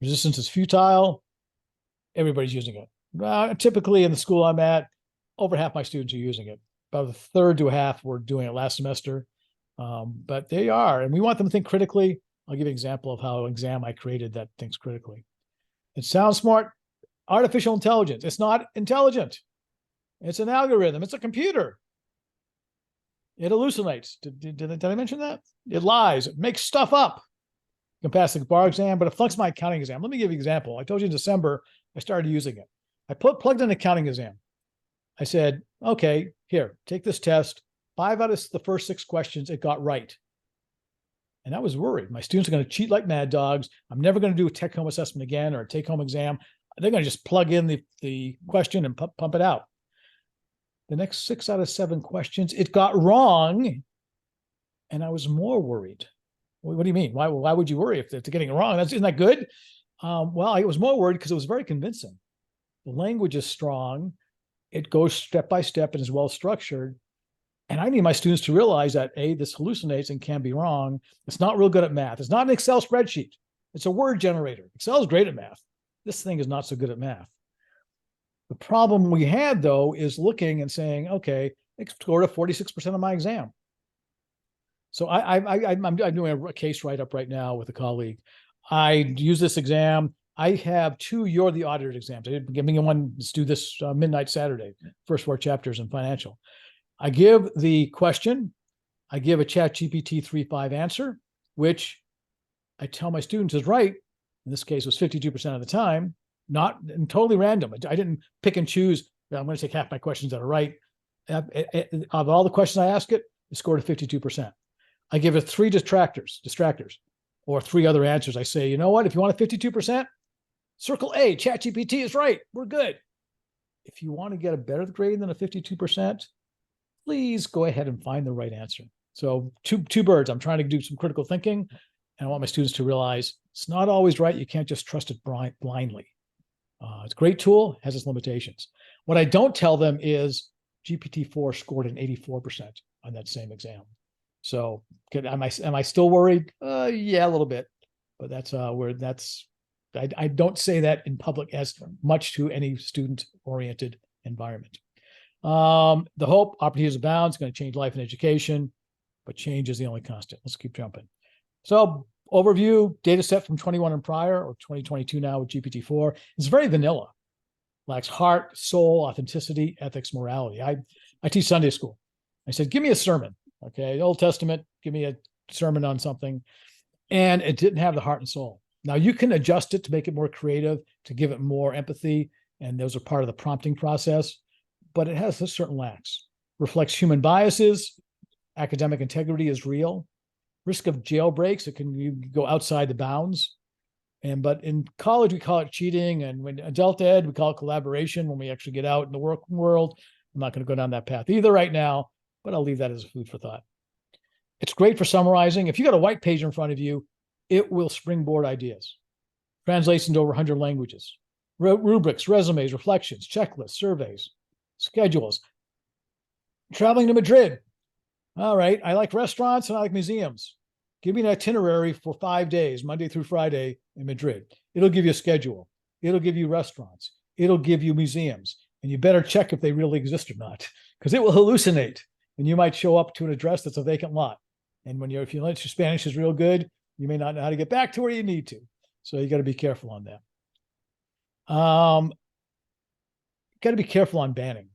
Resistance is futile. Everybody's using it. Typically in the school I'm at, over half my students are using it. About a third to a half were doing it last semester. But they are, and we want them to think critically. I'll give you an example of how an exam I created that thinks critically. It sounds smart. Artificial intelligence. It's not intelligent. It's an algorithm. It's a computer. It hallucinates. Did I mention that? It lies. It makes stuff up. You can pass the bar exam, but it flunks my accounting exam. Let me give you an example. I told you in December, I started using it. I plugged in an accounting exam. I said, okay, here, take this test. 5 out of the first 6 questions, it got right. And I was worried. My students are going to cheat like mad dogs. I'm never going to do a take-home assessment again or a take-home exam. They're going to just plug in the question and pump it out. The next 6 out of 7 questions, it got wrong. And I was more worried. What do you mean? Why would you worry if they're getting it wrong? Isn't that good? Well, I was more worried because it was very convincing. The language is strong. It goes step by step and is well structured. And I need my students to realize that, A, this hallucinates and can be wrong. It's not real good at math. It's not an Excel spreadsheet. It's a word generator. Excel is great at math. This thing is not so good at math. The problem we had, though, is looking and saying, okay, it scored a 46% on my exam. So I'm doing a case write-up right now with a colleague. I use this exam. I have 2 You're the Auditor exams. I didn't give me one. Let's do this midnight Saturday, first 4 chapters in financial. I give the question. I give a ChatGPT 3.5 answer, which I tell my students is right. In this case, it was 52% of the time, not and totally random. I didn't pick and choose. I'm going to take half my questions that are right. Of all the questions I ask it, it scored a 52%. I give it 3 distractors, or 3 other answers. I say, you know what? If you want a 52%, circle A, ChatGPT is right. We're good. If you want to get a better grade than a 52%, please go ahead and find the right answer. So two birds. I'm trying to do some critical thinking, and I want my students to realize it's not always right. You can't just trust it blindly. It's a great tool, has its limitations. What I don't tell them is GPT-4 scored an 84% on that same exam. So am I still worried? Yeah, a little bit, but that's where I don't say that in public as much to any student oriented environment. The hope, opportunities abound, is going to change life and education, but change is the only constant. Let's keep jumping. So overview, data set from 21 and prior, or 2022 now with GPT-4. It's very vanilla, lacks heart, soul, authenticity, ethics, morality. I teach Sunday school. I said, give me a sermon. Okay, Old Testament, give me a sermon on something. And it didn't have the heart and soul. Now you can adjust it to make it more creative, to give it more empathy. And those are part of the prompting process, but it has a certain lacks. Reflects human biases. Academic integrity is real. Risk of jailbreaks, it can you go outside the bounds. But in college, we call it cheating. And when adult ed, we call it collaboration when we actually get out in the work world. I'm not going to go down that path either right now, but I'll leave that as a food for thought. It's great for summarizing. If you got a white page in front of you, it will springboard ideas. Translates into over 100 languages. Rubrics, resumes, reflections, checklists, surveys, schedules. Traveling to Madrid. All right, I like restaurants and I like museums. Give me an itinerary for 5 days, Monday through Friday in Madrid. It'll give you a schedule. It'll give you restaurants. It'll give you museums. And you better check if they really exist or not, because it will hallucinate. And you might show up to an address that's a vacant lot. And if your Spanish is real good, you may not know how to get back to where you need to. So you got to be careful on that. Got to be careful on banning.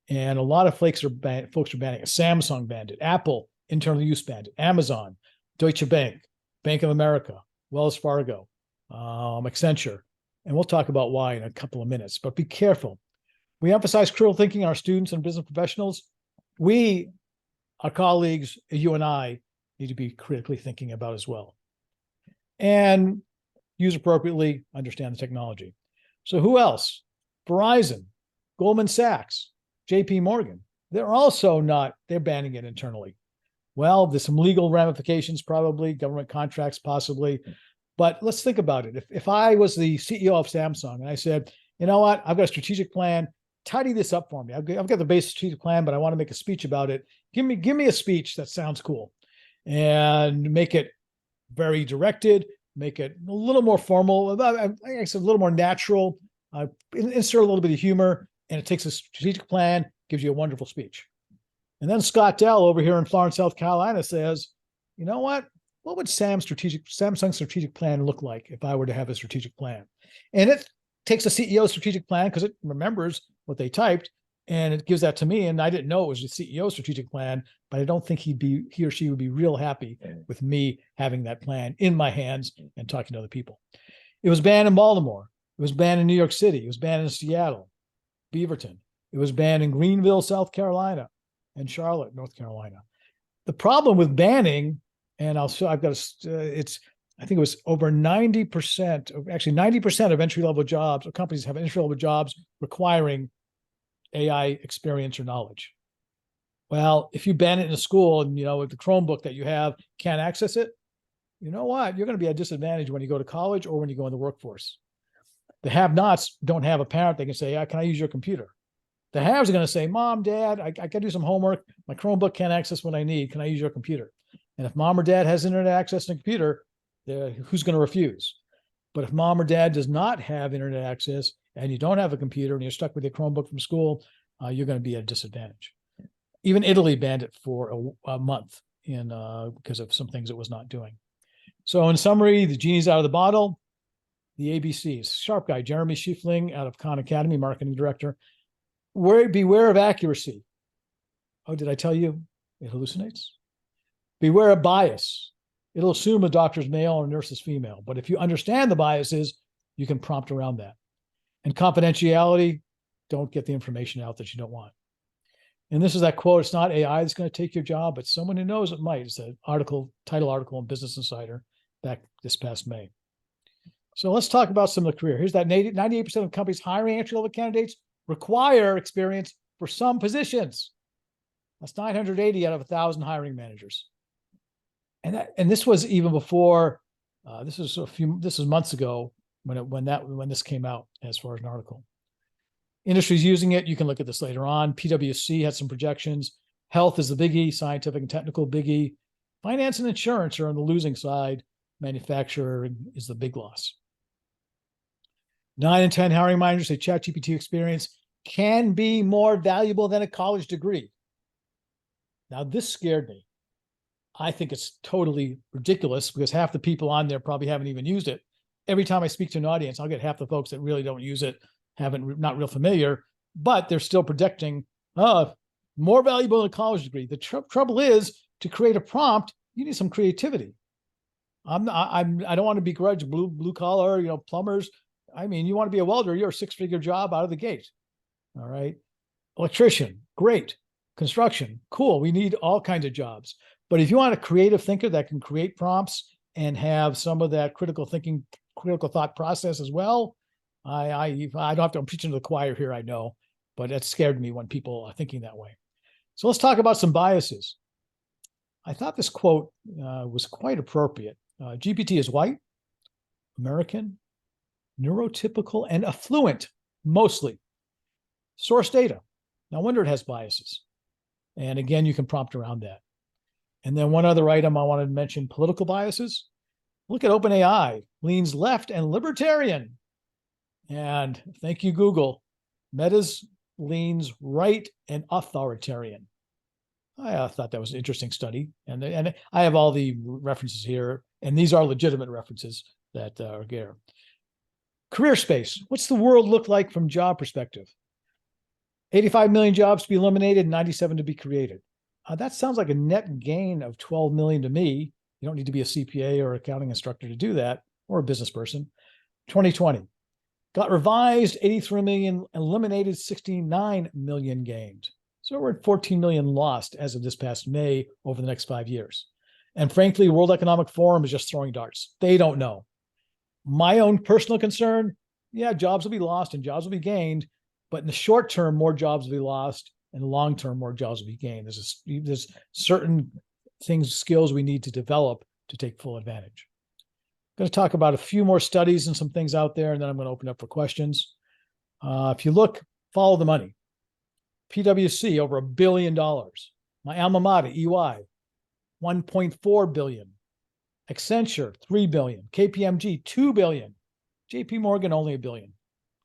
And a lot of folks are banning it. Samsung banned it. Apple, internal use banned it. Amazon, Deutsche Bank, Bank of America, Wells Fargo, Accenture. And we'll talk about why in a couple of minutes. But be careful. We emphasize critical thinking, our students and business professionals. We, our colleagues, you and I, need to be critically thinking about as well. And use appropriately, understand the technology. So who else? Verizon, Goldman Sachs, JP Morgan. They're banning it internally. Well, there's some legal ramifications, probably, government contracts, possibly. But let's think about it. If I was the CEO of Samsung and I said, you know what, I've got a strategic plan, tidy this up for me. I've got the basic strategic plan, but I want to make a speech about it. Give me a speech that sounds cool and make it very directed, make it a little more formal, I guess a little more natural, insert a little bit of humor, and it takes a strategic plan, gives you a wonderful speech. And then Scott Dell over here in Florence, South Carolina says, you know what would Samsung's strategic plan look like if I were to have a strategic plan? And it takes a CEO's strategic plan because it remembers what they typed, and it gives that to me. And I didn't know it was the CEO's strategic plan, but I don't think he or she would be real happy with me having that plan in my hands and talking to other people. It was banned in Baltimore. It was banned in New York City. It was banned in Seattle, Beaverton. It was banned in Greenville, South Carolina, and Charlotte, North Carolina. The problem with banning, and I think it was over 90%, actually 90% of entry-level jobs, or companies have entry-level jobs requiring AI experience or knowledge. Well, if you ban it in a school and, with the Chromebook that you have can't access it, you know what? You're going to be at a disadvantage when you go to college or when you go in the workforce. The have-nots don't have a parent. They can say, can I use your computer? The haves are going to say, Mom, Dad, I got to do some homework. My Chromebook can't access what I need. Can I use your computer? And if Mom or Dad has internet access to a computer, who's going to refuse? But if Mom or Dad does not have internet access and you don't have a computer and you're stuck with your Chromebook from school, you're going to be at a disadvantage. Even Italy banned it for a month because of some things it was not doing. So in summary, the genie's out of the bottle. The ABCs, sharp guy, Jeremy Schiefling out of Khan Academy, marketing director. Beware of accuracy. Oh, did I tell you it hallucinates? Beware of bias. It'll assume a doctor's male or a nurse is female. But if you understand the biases, you can prompt around that. And confidentiality, don't get the information out that you don't want. And this is that quote, it's not AI that's going to take your job, but someone who knows it might. It's an title article in Business Insider back this past May. So let's talk about some of the career. Here's that 98% of companies hiring entry-level candidates require experience for some positions. That's 980 out of 1,000 hiring managers. And this was even before, this was months ago when this came out as far as an article. Industries using it, you can look at this later on. PwC had some projections. Health is the biggie, scientific and technical biggie. Finance and insurance are on the losing side. Manufacturing is the big loss. 9 in 10 hiring managers say ChatGPT experience can be more valuable than a college degree. Now, this scared me. I think it's totally ridiculous because half the people on there probably haven't even used it. Every time I speak to an audience, I'll get half the folks that really don't use it, not real familiar, but they're still predicting, more valuable than a college degree. The trouble is, to create a prompt, you need some creativity. I don't want to begrudge blue collar, plumbers. I mean, you want to be a welder, you're a 6-figure job out of the gate. All right. Electrician, great. Construction, cool. We need all kinds of jobs. But if you want a creative thinker that can create prompts and have some of that critical thinking, critical thought process as well, I don't have to, I'm preaching to the choir here, I know, but it scared me when people are thinking that way. So let's talk about some biases. I thought this quote was quite appropriate. GPT is white, American, neurotypical, and affluent, mostly. Source data. No wonder it has biases. And again, you can prompt around that. And then one other item I wanted to mention, political biases. Look at OpenAI, leans left and libertarian. And thank you, Google. Meta's leans right and authoritarian. I thought that was an interesting study. And I have all the references here, and these are legitimate references that are there. Career space. What's the world look like from job perspective? 85 million jobs to be eliminated, 97 to be created. That sounds like a net gain of 12 million to me. You don't need to be a CPA or accounting instructor to do that, or a business person. 2020 got revised, 83 million eliminated, 69 million gained. So we're at 14 million lost as of this past May over the next 5 years. And frankly, World Economic Forum is just throwing darts. They don't know. My own personal concern, yeah, jobs will be lost and jobs will be gained, but in the short term, more jobs will be lost, and in the long term, more jobs will be gained. There's certain things, skills we need to develop to take full advantage. I'm going to talk about a few more studies and some things out there, and then I'm going to open up for questions. If you look, follow the money. PwC, over $1 billion. My alma mater, EY, 1.4 billion. Accenture, 3 billion. KPMG, 2 billion. JP Morgan, only $1 billion.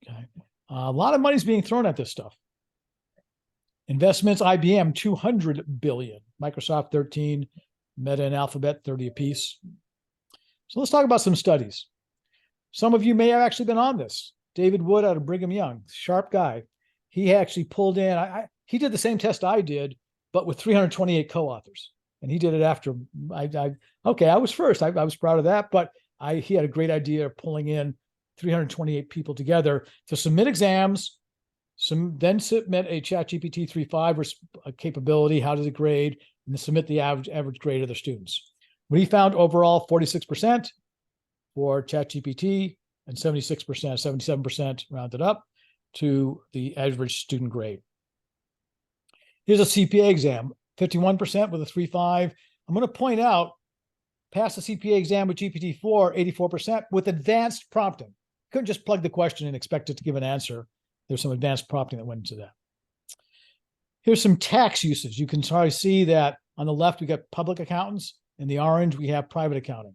Okay. A lot of money's being thrown at this stuff. Investments, IBM, 200 billion. Microsoft, 13. Meta and Alphabet, 30 apiece. So let's talk about some studies. Some of you may have actually been on this. David Wood out of Brigham Young, sharp guy. He actually pulled in, he did the same test I did, but with 328 co-authors. And he did it after, I was first. I was proud of that, but he had a great idea of pulling in 328 people together to submit exams, then submit a ChatGPT 3.5 capability, how does it grade, and then submit the average grade of the students. What he found overall, 46% for ChatGPT and 76%, 77% rounded up to the average student grade. Here's a CPA exam, 51% with a 3.5. I'm going to point out, passed the CPA exam with GPT-4, 84% with advanced prompting. Couldn't just plug the question and expect it to give an answer. There's some advanced prompting that went into that. Here's some tax usage. You can probably see that on the left, we got public accountants. In the orange, we have private accounting.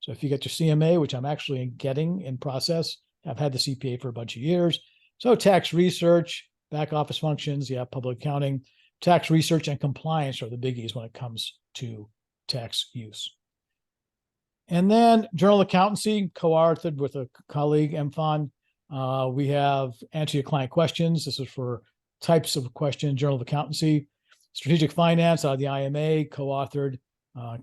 So if you get your CMA, which I'm actually getting in process, I've had the CPA for a bunch of years. So tax research, back office functions, you have public accounting, tax research and compliance are the biggies when it comes to tax use. And then journal accountancy, co-authored with a colleague, MFON. We have answer your client questions. This is for types of questions, journal of accountancy. Strategic finance out of the IMA, co-authored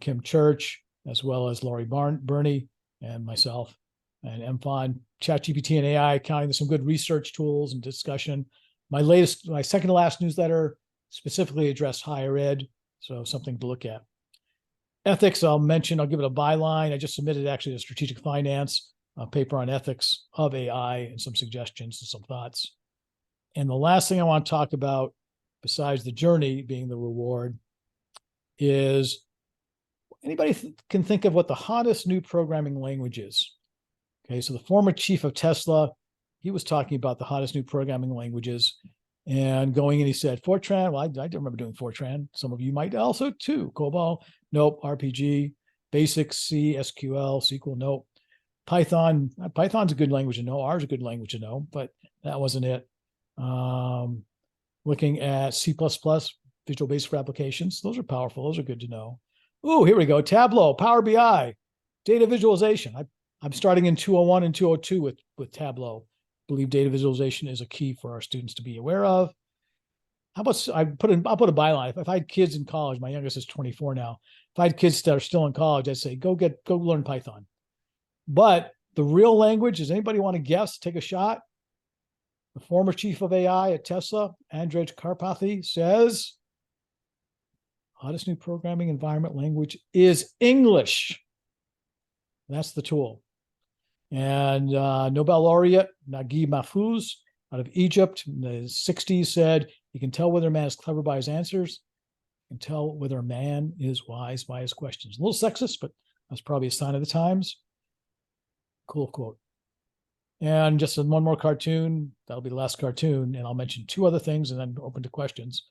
Kim Church, as well as Laurie Burney and myself and MFON. ChatGPT and AI accounting. There's some good research tools and discussion. My second to last newsletter specifically addressed higher ed, so something to look at. Ethics, I'll mention, I'll give it a byline. I just submitted actually a strategic finance paper on ethics of AI and some suggestions and some thoughts. And the last thing I want to talk about, besides the journey being the reward, is anybody can think of what the hottest new programming language is. Okay, so the former chief of Tesla, he was talking about the hottest new programming languages. And going in, he said, Fortran. Well, I don't remember doing Fortran. Some of you might also too. COBOL, nope. RPG, Basic, C, SQL, SQL, nope. Python, Python's a good language to know. R is a good language to know, but that wasn't it. Looking at C++, Visual Basic for Applications. Those are powerful. Those are good to know. Oh, here we go. Tableau, Power BI, data visualization. I'm starting in 201 and 202 with Tableau. I believe data visualization is a key for our students to be aware of. How about I'll put a byline. If I had kids in college, my youngest is 24 now. If I had kids that are still in college, I'd say go learn Python. But the real language, does anybody want to guess? Take a shot. The former chief of AI at Tesla, Andrej Karpathy, says hottest new programming environment language is English. That's the tool. And Nobel laureate Naguib Mahfouz out of Egypt in the 60s said, you can tell whether a man is clever by his answers. You can tell whether a man is wise by his questions. A little sexist, but that's probably a sign of the times. Cool quote. And just one more cartoon. That'll be the last cartoon. And I'll mention two other things and then open to questions.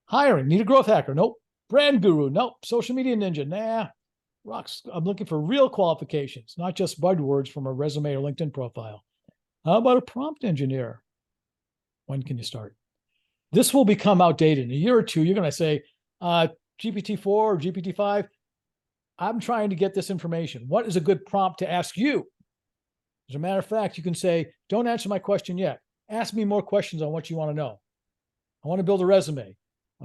Hiring. Need a growth hacker? Nope. Brand guru? Nope. Social media ninja? Nah. Rocks. I'm looking for real qualifications, not just buzzwords from a resume or LinkedIn profile. How about a prompt engineer? When can you start? This will become outdated. In a year or two, you're going to say, GPT-4 or GPT-5, I'm trying to get this information. What is a good prompt to ask you? As a matter of fact, you can say, don't answer my question yet. Ask me more questions on what you want to know. I want to build a resume.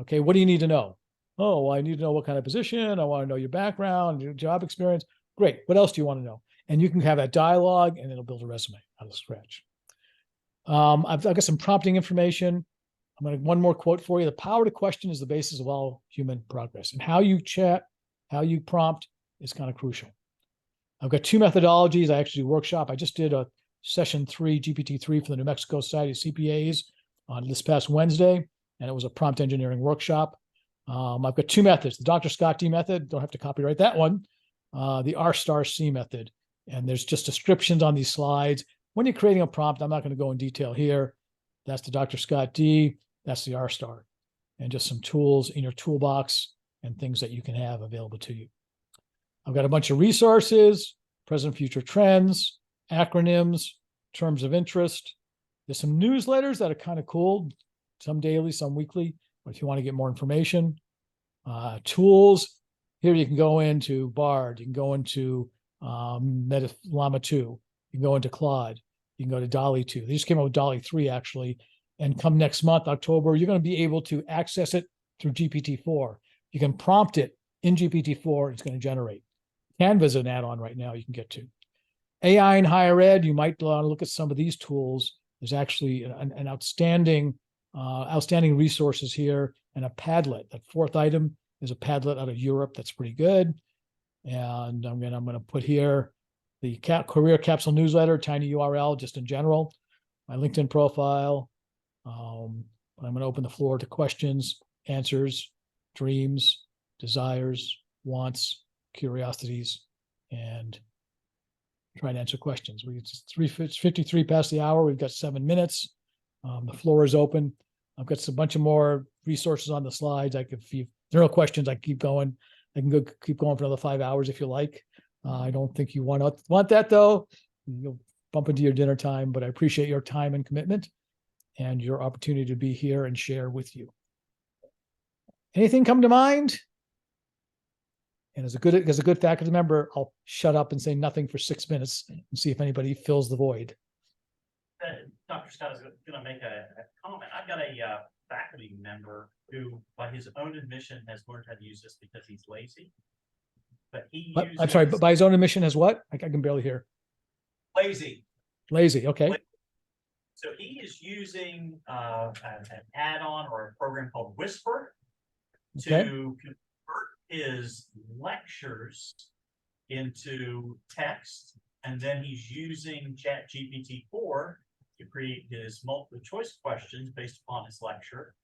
Okay, what do you need to know? Oh, well, I need to know what kind of position. I want to know your background, your job experience. Great. What else do you want to know? And you can have that dialogue and it'll build a resume out of scratch. I've got some prompting information. I'm going to one more quote for you. The power to question is the basis of all human progress. And how you chat, how you prompt is kind of crucial. I've got two methodologies. I actually workshop. I just did a session 3, GPT-3 for the New Mexico Society of CPAs on this past Wednesday, and it was a prompt engineering workshop. I've got two methods, the Dr. Scott D method, don't have to copyright that one, the R*C method, and there's just descriptions on these slides. When you're creating a prompt, I'm not going to go in detail here. That's the Dr. Scott D, that's the R*, and just some tools in your toolbox and things that you can have available to you. I've got a bunch of resources, present future trends, acronyms, terms of interest. There's some newsletters that are kind of cool, some daily, some weekly, but if you want to get more information. Tools, here you can go into Bard, you can go into Llama 2, you can go into Claude, you can go to DALL-E 2. They just came out with DALL-E 3 actually, and come next month, October, you're going to be able to access it through GPT-4. You can prompt it in GPT-4, it's going to generate. Canva is an add-on right now you can get to. AI in higher ed, you might want to look at some of these tools. There's actually an outstanding resources here and a Padlet. That fourth item is a Padlet out of Europe that's pretty good. And I'm going to put here the career capsule newsletter, tiny URL, just in general, my LinkedIn profile. I'm going to open the floor to questions, answers, dreams, desires, wants, curiosities, and try to answer questions. It's 53 past the hour. We've got 7 minutes. The floor is open. I've got a bunch of more resources on the slides. If there are no questions, I can keep going. I can keep going for another 5 hours if you like. I don't think you want that though. You'll bump into your dinner time, but I appreciate your time and commitment and your opportunity to be here and share with you. Anything come to mind? And as a good faculty member, I'll shut up and say nothing for 6 minutes and see if anybody fills the void. Dr. Scott is going to make a comment. I've got a faculty member who, by his own admission, has learned how to use this because he's lazy. But he uses... I'm sorry, but by his own admission has what? I can barely hear. Lazy. Lazy, okay. So he is using an add-on or a program called Whisper to convert his lectures into text, and then he's using ChatGPT-4 to create his multiple choice questions based upon his lecture,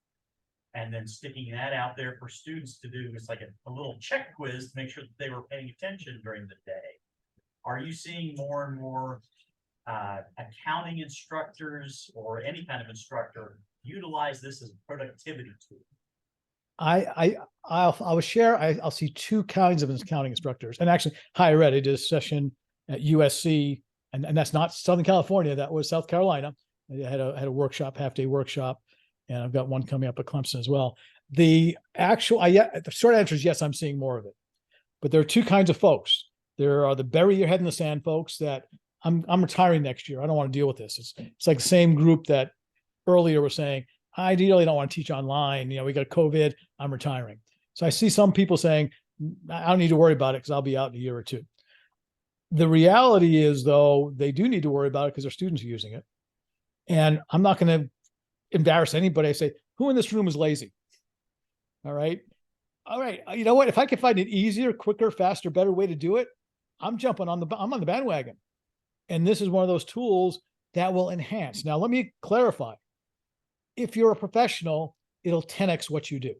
and then sticking that out there for students to do. It's like a little check quiz to make sure that they were paying attention during the day. Are you seeing more and more accounting instructors or any kind of instructor utilize this as a productivity tool? I'll share. I'll see two kinds of accounting instructors, and actually higher ed. I did a session at USC, and that's not Southern California. That was South Carolina. I had a workshop, half-day workshop, and I've got one coming up at Clemson as well. The short answer is yes, I'm seeing more of it. But there are two kinds of folks. There are the bury your head in the sand folks that I'm retiring next year. I don't want to deal with this. It's like the same group that earlier was saying, I really don't want to teach online. We got COVID, I'm retiring. So I see some people saying, I don't need to worry about it because I'll be out in a year or two. The reality is, though, they do need to worry about it because their students are using it. And I'm not going to embarrass anybody. I say, who in this room is lazy? All right. You know what? If I can find an easier, quicker, faster, better way to do it, I'm on the bandwagon. And this is one of those tools that will enhance. Now, let me clarify. If you're a professional, it'll 10x what you do.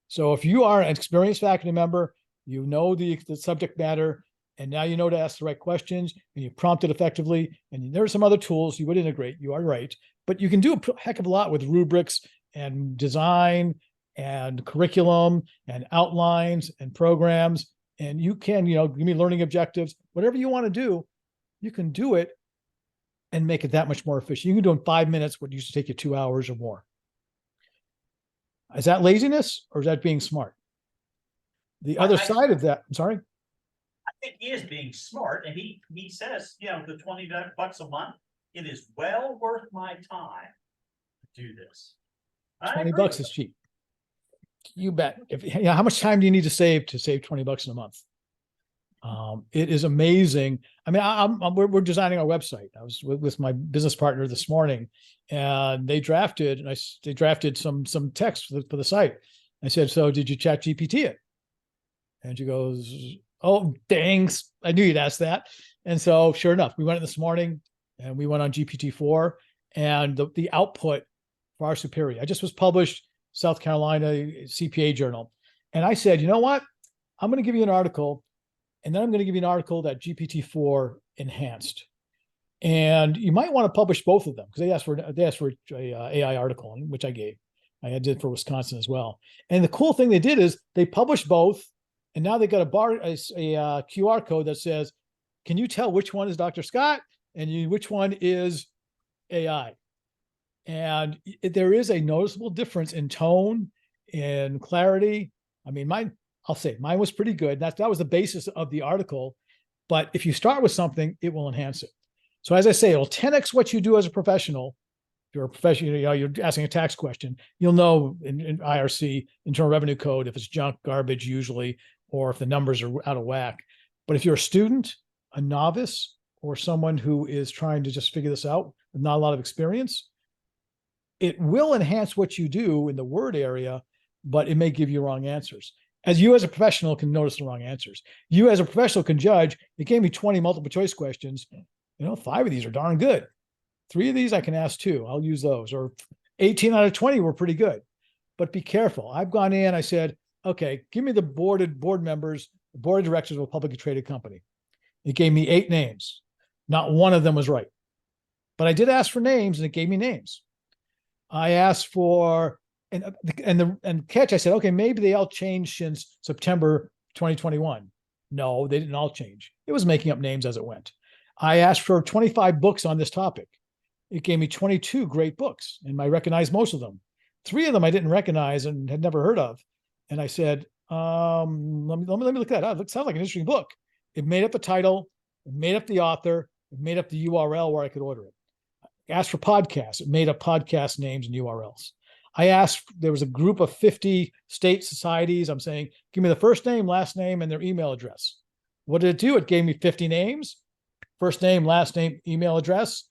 So if you are an experienced faculty member, you know the subject matter, and now you know to ask the right questions, and you prompt it effectively, and there are some other tools you would integrate, you are right, but you can do a heck of a lot with rubrics and design and curriculum and outlines and programs, and you can, give me learning objectives, whatever you want to do, you can do it and make it that much more efficient. You can do in 5 minutes what used to take you 2 hours or more. Is that laziness or is that being smart? The other side of that, I'm sorry? I think he is being smart, and he says, the $20 a month, it is well worth my time to do this. $20 is cheap. You bet. How much time do you need to save $20 in a month? It is amazing. I mean, we're designing our website. I was with my business partner this morning, and they drafted some text for the site. I said, "So did you ChatGPT it?" And she goes, "Oh, thanks. I knew you'd ask that." And so, sure enough, we went in this morning, and we went on GPT-4, and the output far superior. I just was published South Carolina CPA Journal, and I said, "You know what? I'm going to give you an article." And then I'm going to give you an article that GPT-4 enhanced. And you might want to publish both of them because they asked for a AI article, which I gave. I did for Wisconsin as well. And the cool thing they did is they published both. And now they got a QR code that says, can you tell which one is Dr. Scott and which one is AI? And there is a noticeable difference in tone, in clarity. I mean, I'll say mine was pretty good. That was the basis of the article. But if you start with something, it will enhance it. So as I say, it'll 10x what you do as a professional. If you're a professional, you're asking a tax question, you'll know in IRC, Internal Revenue Code, if it's junk, garbage usually, or if the numbers are out of whack. But if you're a student, a novice, or someone who is trying to just figure this out with not a lot of experience, it will enhance what you do in the word area, but it may give you wrong answers. As you as a professional can notice the wrong answers. You as a professional can judge, it gave me 20 multiple choice questions. 5 of these are darn good. 3 of these I can ask 2. I'll use those. Or 18 out of 20 were pretty good. But be careful. I've gone in, I said, okay, give me the board members, the board of directors of a publicly traded company. It gave me 8 names. Not one of them was right. But I did ask for names and it gave me names. I asked for and catch, I said, okay, maybe they all changed since September 2021. No, they didn't all change. It was making up names as it went. I asked for 25 books on this topic. It gave me 22 great books, and I recognized most of them. 3 of them I didn't recognize and had never heard of. And I said, let me look that up. It sounds like an interesting book. It made up the title, it made up the author, it made up the URL where I could order it. I asked for podcasts. It made up podcast names and URLs. I asked, there was a group of 50 state societies. I'm saying, give me the first name, last name, and their email address. What did it do? It gave me 50 names, first name, last name, email address.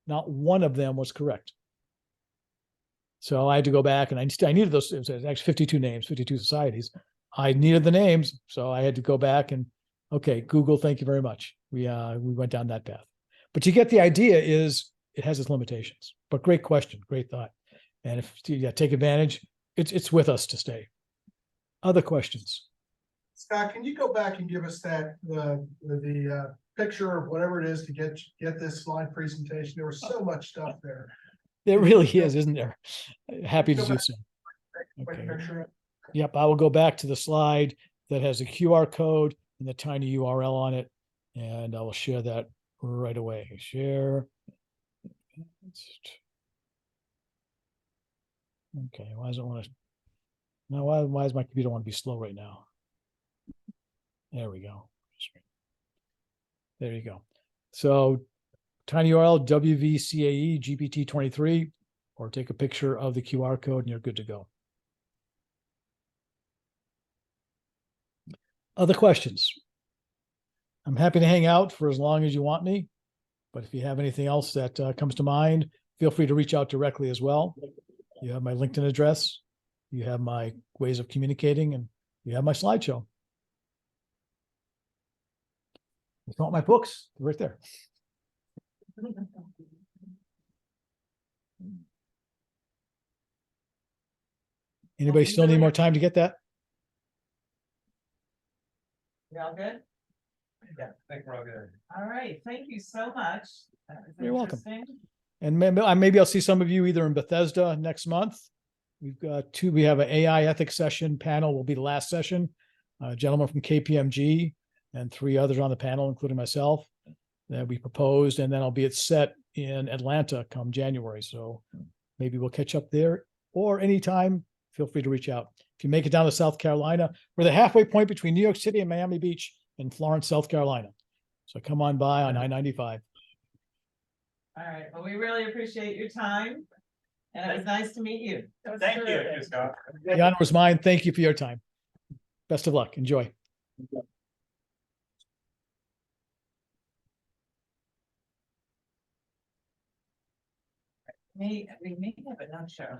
Not one of them was correct. So I had to go back and I needed those. It was actually 52 names, 52 societies. I needed the names. So I had to go back and, okay, Google, thank you very much. We went down that path. But you get the idea is it has its limitations, but great question, great thought. And if you take advantage, it's with us to stay. Other questions? Scott, can you go back and give us the picture of whatever it is to get this slide presentation. There was so much stuff there. There really is, isn't there? Happy to Go do back. so. Quick Okay. picture. Yep, I will go back to the slide that has the QR code and the tiny URL on it, and I will share that right away. Share. Okay, why does it want to? Now, why does my computer want to be slow right now? There we go. There you go. So tiny URL WVCAE GPT-23, or take a picture of the QR code and you're good to go. Other questions? I'm happy to hang out for as long as you want me, but if you have anything else that comes to mind, feel free to reach out directly as well. You have my LinkedIn address, you have my ways of communicating, and you have my slideshow. If you want my books, they're right there. Anybody still need more time to get that? You all good? Yeah, I think we're all good. All right, thank you so much. That was You're welcome. interesting. And maybe I'll see some of you either in Bethesda next month. We've got we have an AI ethics session panel, will be the last session. A gentleman from KPMG and 3 others on the panel, including myself, that we proposed, and then I'll be at SET in Atlanta come January. So maybe we'll catch up there, or anytime, feel free to reach out. If you make it down to South Carolina, we're the halfway point between New York City and Miami Beach in Florence, South Carolina. So come on by on I-95. All right, well, we really appreciate your time, and it was nice to meet you. That was Thank you, terrific. Scott. The honor was mine. Thank you for your time. Best of luck. Enjoy. We may have a no-show.